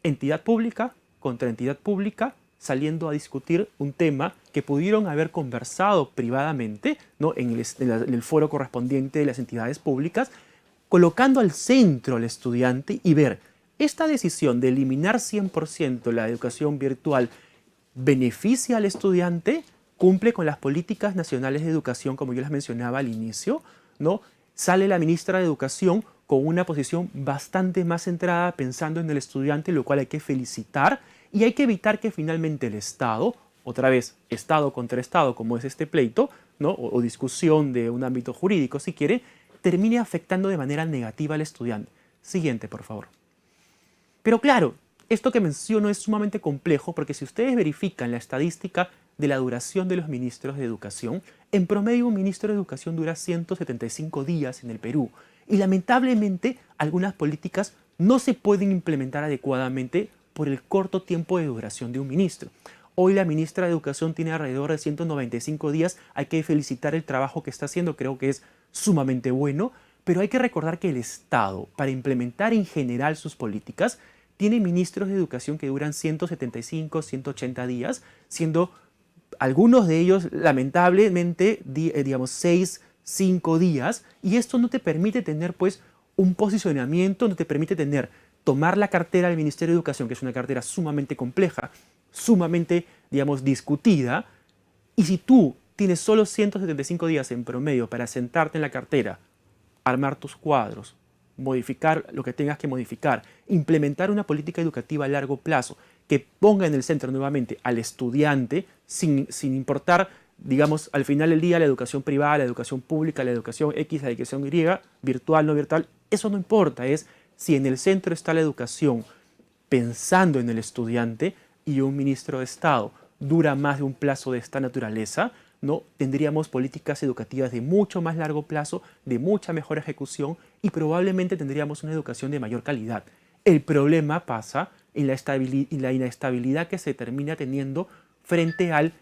Entidad pública contra entidad pública, saliendo a discutir un tema que pudieron haber conversado privadamente, ¿no? en el foro correspondiente de las entidades públicas, colocando al centro al estudiante y ver, esta decisión de eliminar 100% la educación virtual beneficia al estudiante, cumple con las políticas nacionales de educación, como yo las mencionaba al inicio, ¿no? Sale la ministra de Educación con una posición bastante más centrada pensando en el estudiante, lo cual hay que felicitar, y hay que evitar que finalmente el Estado, otra vez, Estado contra Estado, como es este pleito, ¿no? o discusión de un ámbito jurídico, si quiere, termine afectando de manera negativa al estudiante. Siguiente, por favor. Pero claro, esto que menciono es sumamente complejo porque si ustedes verifican la estadística de la duración de los ministros de Educación, en promedio un ministro de Educación dura 175 días en el Perú. Y lamentablemente algunas políticas no se pueden implementar adecuadamente por el corto tiempo de duración de un ministro. Hoy la ministra de Educación tiene alrededor de 195 días. Hay que felicitar el trabajo que está haciendo, creo que es sumamente bueno, pero hay que recordar que el Estado, para implementar en general sus políticas, tiene ministros de Educación que duran 175, 180 días, siendo algunos de ellos lamentablemente, digamos, 6, 5 días, y esto no te permite tener pues un posicionamiento, no te permite tomar la cartera del Ministerio de Educación, que es una cartera sumamente compleja, sumamente, digamos, discutida, y si tú tienes solo 175 días en promedio para sentarte en la cartera, armar tus cuadros, modificar lo que tengas que modificar, implementar una política educativa a largo plazo que ponga en el centro nuevamente al estudiante sin importar, digamos, al final del día la educación privada, la educación pública, la educación X, la educación Y, virtual, no virtual, eso no importa, es si en el centro está la educación pensando en el estudiante y un ministro de Estado dura más de un plazo de esta naturaleza, ¿no? Tendríamos políticas educativas de mucho más largo plazo, de mucha mejor ejecución y probablemente tendríamos una educación de mayor calidad. El problema pasa en la inestabilidad que se termina teniendo frente al,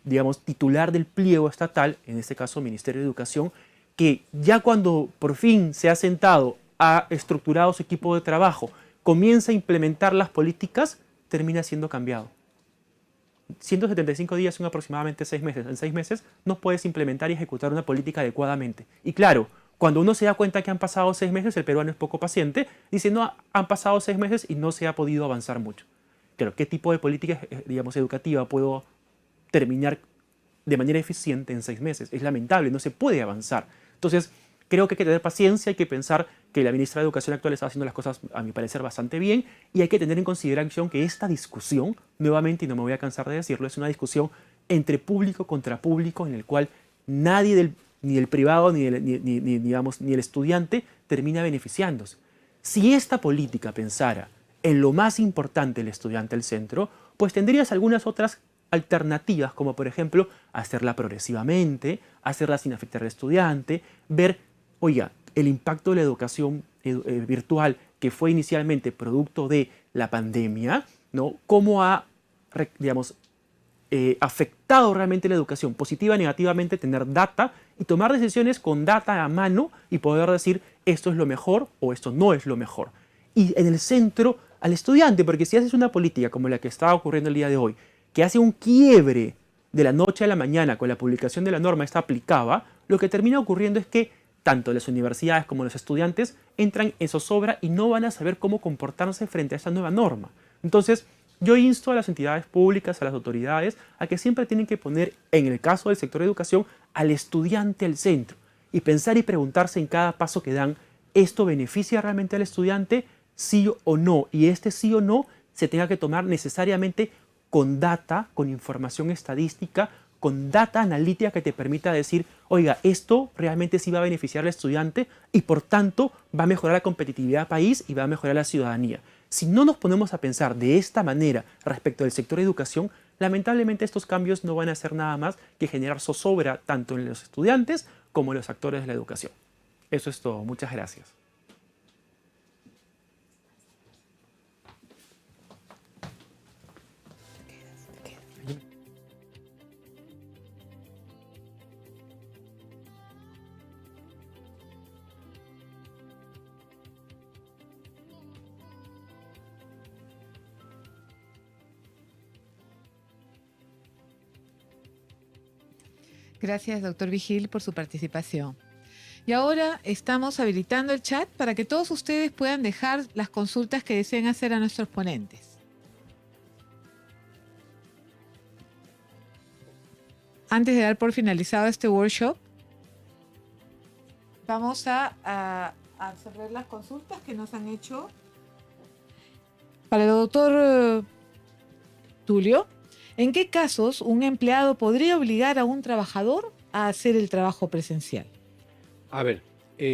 digamos, titular del pliego estatal, en este caso Ministerio de Educación, que ya cuando por fin se ha sentado, ha estructurado su equipo de trabajo, comienza a implementar las políticas, termina siendo cambiado. 175 días son aproximadamente 6 meses. En 6 meses no puedes implementar y ejecutar una política adecuadamente. Y claro, cuando uno se da cuenta que han pasado 6 meses, el peruano es poco paciente, dice, no, han pasado 6 meses y no se ha podido avanzar mucho. Claro, ¿qué tipo de política, digamos, educativa puedo terminar de manera eficiente en 6 meses? Es lamentable, no se puede avanzar. Entonces, creo que hay que tener paciencia, hay que pensar que la ministra de Educación actual está haciendo las cosas, a mi parecer, bastante bien, y hay que tener en consideración que esta discusión, nuevamente, y no me voy a cansar de decirlo, es una discusión entre público contra público en el cual nadie ni el privado ni el estudiante termina beneficiándose. Si esta política pensara en lo más importante, el estudiante al centro, pues tendrías algunas otras alternativas, como por ejemplo hacerla progresivamente, hacerla sin afectar al estudiante, ver, oiga, el impacto de la educación virtual que fue inicialmente producto de la pandemia, ¿no? Cómo ha, digamos, afectado realmente la educación, positiva y negativamente, tener data y tomar decisiones con data a mano y poder decir esto es lo mejor o esto no es lo mejor. Y en el centro al estudiante, porque si haces una política como la que está ocurriendo el día de hoy, que hace un quiebre de la noche a la mañana con la publicación de la norma esta aplicaba, lo que termina ocurriendo es que tanto las universidades como los estudiantes entran en zozobra y no van a saber cómo comportarse frente a esta nueva norma. Entonces, yo insto a las entidades públicas, a las autoridades, a que siempre tienen que poner, en el caso del sector de educación, al estudiante al centro y pensar y preguntarse en cada paso que dan, ¿esto beneficia realmente al estudiante? Sí o no. Y este sí o no se tenga que tomar necesariamente con data, con información estadística, con data analítica que te permita decir, oiga, esto realmente sí va a beneficiar al estudiante y por tanto va a mejorar la competitividad del país y va a mejorar la ciudadanía. Si no nos ponemos a pensar de esta manera respecto del sector de educación, lamentablemente estos cambios no van a hacer nada más que generar zozobra tanto en los estudiantes como en los actores de la educación. Eso es todo. Muchas gracias. Gracias, doctor Vigil, por su participación. Y ahora estamos habilitando el chat para que todos ustedes puedan dejar las consultas que deseen hacer a nuestros ponentes. Antes de dar por finalizado este workshop, vamos a absorber las consultas que nos han hecho. Para el doctor Tulio, ¿en qué casos un empleado podría obligar a un trabajador a hacer el trabajo presencial? A ver,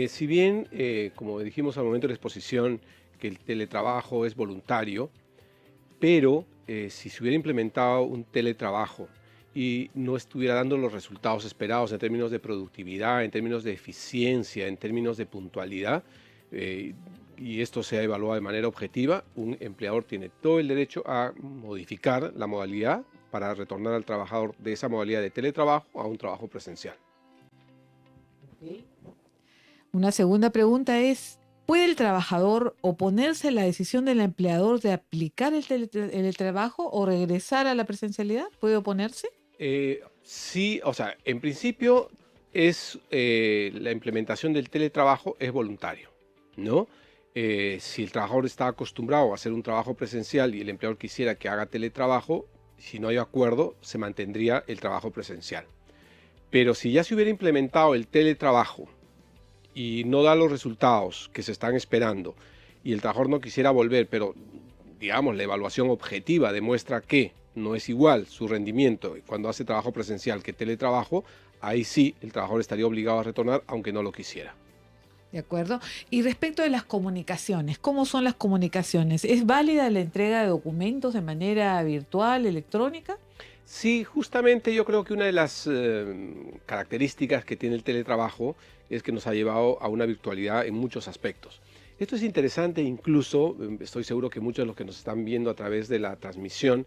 si bien, como dijimos al momento de la exposición, que el teletrabajo es voluntario, pero si se hubiera implementado un teletrabajo y no estuviera dando los resultados esperados en términos de productividad, en términos de eficiencia, en términos de puntualidad, y esto se ha evaluado de manera objetiva, un empleador tiene todo el derecho a modificar la modalidad para retornar al trabajador de esa modalidad de teletrabajo a un trabajo presencial. Una segunda pregunta es, ¿puede el trabajador oponerse a la decisión del empleador de aplicar el teletrabajo o regresar a la presencialidad? ¿Puede oponerse? Sí, o sea, en principio es la implementación del teletrabajo es voluntario, ¿no? Si el trabajador está acostumbrado a hacer un trabajo presencial y el empleador quisiera que haga teletrabajo, si no hay acuerdo, se mantendría el trabajo presencial. Pero si ya se hubiera implementado el teletrabajo y no da los resultados que se están esperando y el trabajador no quisiera volver, pero digamos la evaluación objetiva demuestra que no es igual su rendimiento cuando hace trabajo presencial que teletrabajo, ahí sí el trabajador estaría obligado a retornar aunque no lo quisiera. ¿De acuerdo? Y respecto de las comunicaciones, ¿cómo son las comunicaciones? ¿Es válida la entrega de documentos de manera virtual, electrónica? Sí, justamente yo creo que una de las características que tiene el teletrabajo es que nos ha llevado a una virtualidad en muchos aspectos. Esto es interesante, incluso estoy seguro que muchos de los que nos están viendo a través de la transmisión,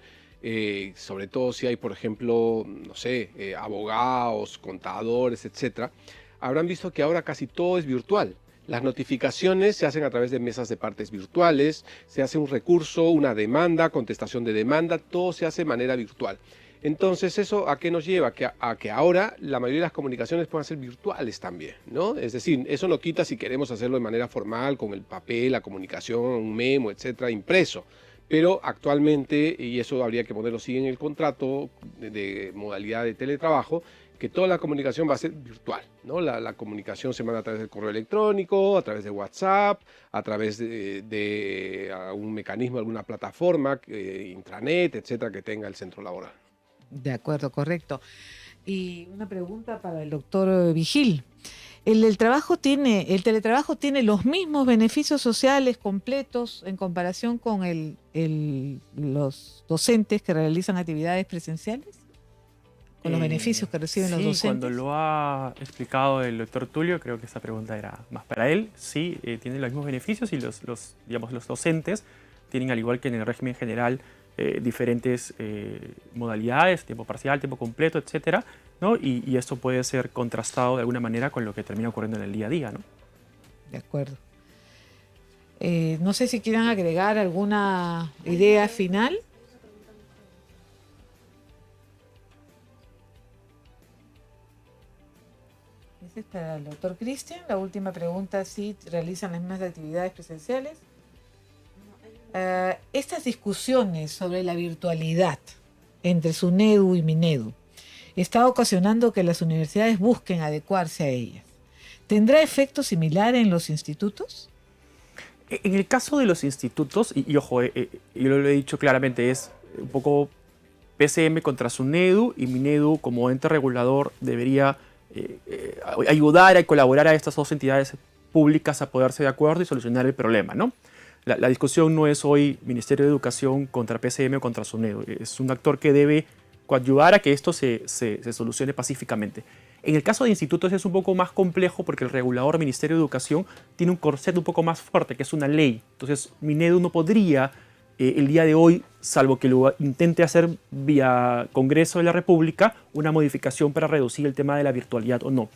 sobre todo si hay, por ejemplo, no sé, abogados, contadores, etcétera, habrán visto que ahora casi todo es virtual. Las notificaciones se hacen a través de mesas de partes virtuales, se hace un recurso, una demanda, contestación de demanda, todo se hace de manera virtual. Entonces, ¿eso a qué nos lleva? A que ahora la mayoría de las comunicaciones puedan ser virtuales también, ¿no? Es decir, eso no quita si queremos hacerlo de manera formal, con el papel, la comunicación, un memo, etcétera, impreso. Pero actualmente, y eso habría que ponerlo sí en el contrato de modalidad de teletrabajo, que toda la comunicación va a ser virtual, ¿no? La comunicación se manda a través del correo electrónico, a través de WhatsApp, a través de algún mecanismo, alguna plataforma, intranet, etcétera, que tenga el centro laboral. De acuerdo, correcto. Y una pregunta para el doctor Vigil. ¿El teletrabajo tiene los mismos beneficios sociales completos en comparación con los docentes que realizan actividades presenciales? con los beneficios que reciben los docentes? Cuando lo ha explicado el doctor Tulio, creo que esa pregunta era más para él. Sí, tiene los mismos beneficios y digamos, los docentes tienen, al igual que en el régimen general, diferentes modalidades, tiempo parcial, tiempo completo, etcétera, ¿no? Y esto puede ser contrastado de alguna manera con lo que termina ocurriendo en el día a día, ¿no? De acuerdo. No sé si quieran agregar alguna idea final. Esa es para el doctor Cristian. La última pregunta, si realizan las mismas actividades presenciales. Estas discusiones sobre la virtualidad entre SUNEDU y MINEDU está ocasionando que las universidades busquen adecuarse a ellas. ¿Tendrá efecto similar en los institutos? En el caso de los institutos, y ojo, yo lo he dicho claramente, es un poco PCM contra SUNEDU, y MINEDU como ente regulador debería ayudar a colaborar a estas dos entidades públicas a poderse de acuerdo y solucionar el problema, ¿no? La discusión no es hoy Ministerio de Educación contra PCM o contra SUNEDU. Es un actor que debe coadyuvar a que esto se solucione pacíficamente. En el caso de institutos es un poco más complejo porque el regulador Ministerio de Educación tiene un corset un poco más fuerte, que es una ley. Entonces, MINEDU no podría, el día de hoy, salvo que lo intente hacer vía Congreso de la República, una modificación para reducir el tema de la virtualidad o no.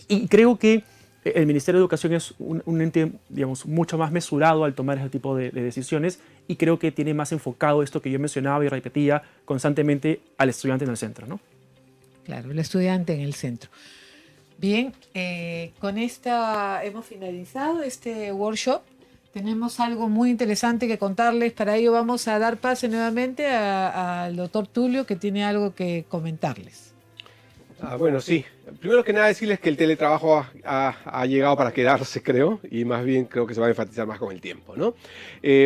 Y creo que el Ministerio de Educación es un ente, digamos, mucho más mesurado al tomar ese tipo de decisiones, y creo que tiene más enfocado esto que yo mencionaba y repetía constantemente, al estudiante en el centro, ¿no? Claro, el estudiante en el centro. Bien, con esta hemos finalizado este workshop. Tenemos algo muy interesante que contarles. Para ello vamos a dar pase nuevamente al doctor Tulio, que tiene algo que comentarles. Bueno, sí. Primero que nada decirles que el teletrabajo ha llegado para quedarse, creo, y más bien creo que se va a enfatizar más con el tiempo, ¿no?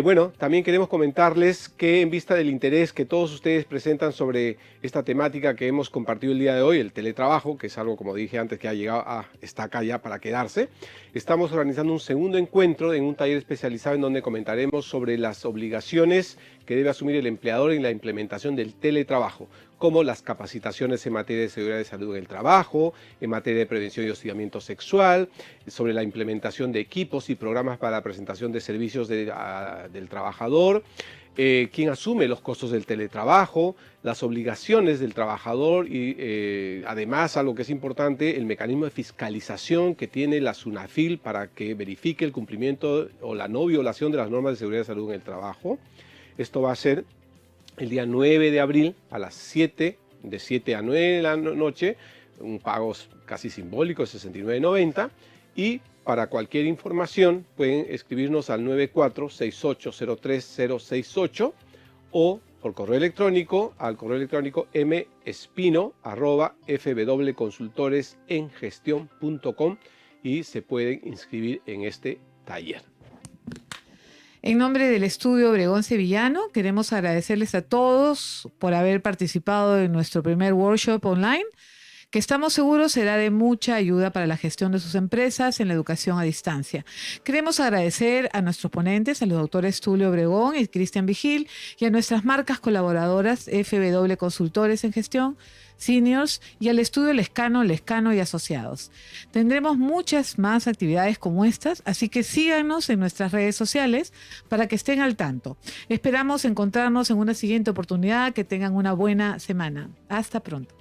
Bueno, también queremos comentarles que en vista del interés que todos ustedes presentan sobre esta temática que hemos compartido el día de hoy, el teletrabajo, que es algo, como dije antes, que ha llegado está acá ya para quedarse, estamos organizando un segundo encuentro en un taller especializado en donde comentaremos sobre las obligaciones que debe asumir el empleador en la implementación del teletrabajo, como las capacitaciones en materia de seguridad y salud en el trabajo, en materia de prevención y hostigamiento sexual, sobre la implementación de equipos y programas para la presentación de servicios del trabajador, quién asume los costos del teletrabajo, las obligaciones del trabajador y además, algo que es importante, el mecanismo de fiscalización que tiene la SUNAFIL para que verifique el cumplimiento o la no violación de las normas de seguridad y salud en el trabajo. Esto va a ser el día 9 de abril a las 7, de 7 a 9 de la noche, un pago casi simbólico, 69.90, y para cualquier información pueden escribirnos al 9468030068 o por correo electrónico al correo electrónico mespino@fwconsultoresengestión.com y se pueden inscribir en este taller. En nombre del estudio Obregón Sevillano, queremos agradecerles a todos por haber participado en nuestro primer workshop online, que estamos seguros será de mucha ayuda para la gestión de sus empresas en la educación a distancia. Queremos agradecer a nuestros ponentes, a los doctores Tulio Obregón y Cristian Vigil, y a nuestras marcas colaboradoras FW Consultores en Gestión, Seniors, y al estudio Lescano y Asociados. Tendremos muchas más actividades como estas, así que síganos en nuestras redes sociales para que estén al tanto. Esperamos encontrarnos en una siguiente oportunidad. Que tengan una buena semana. Hasta pronto.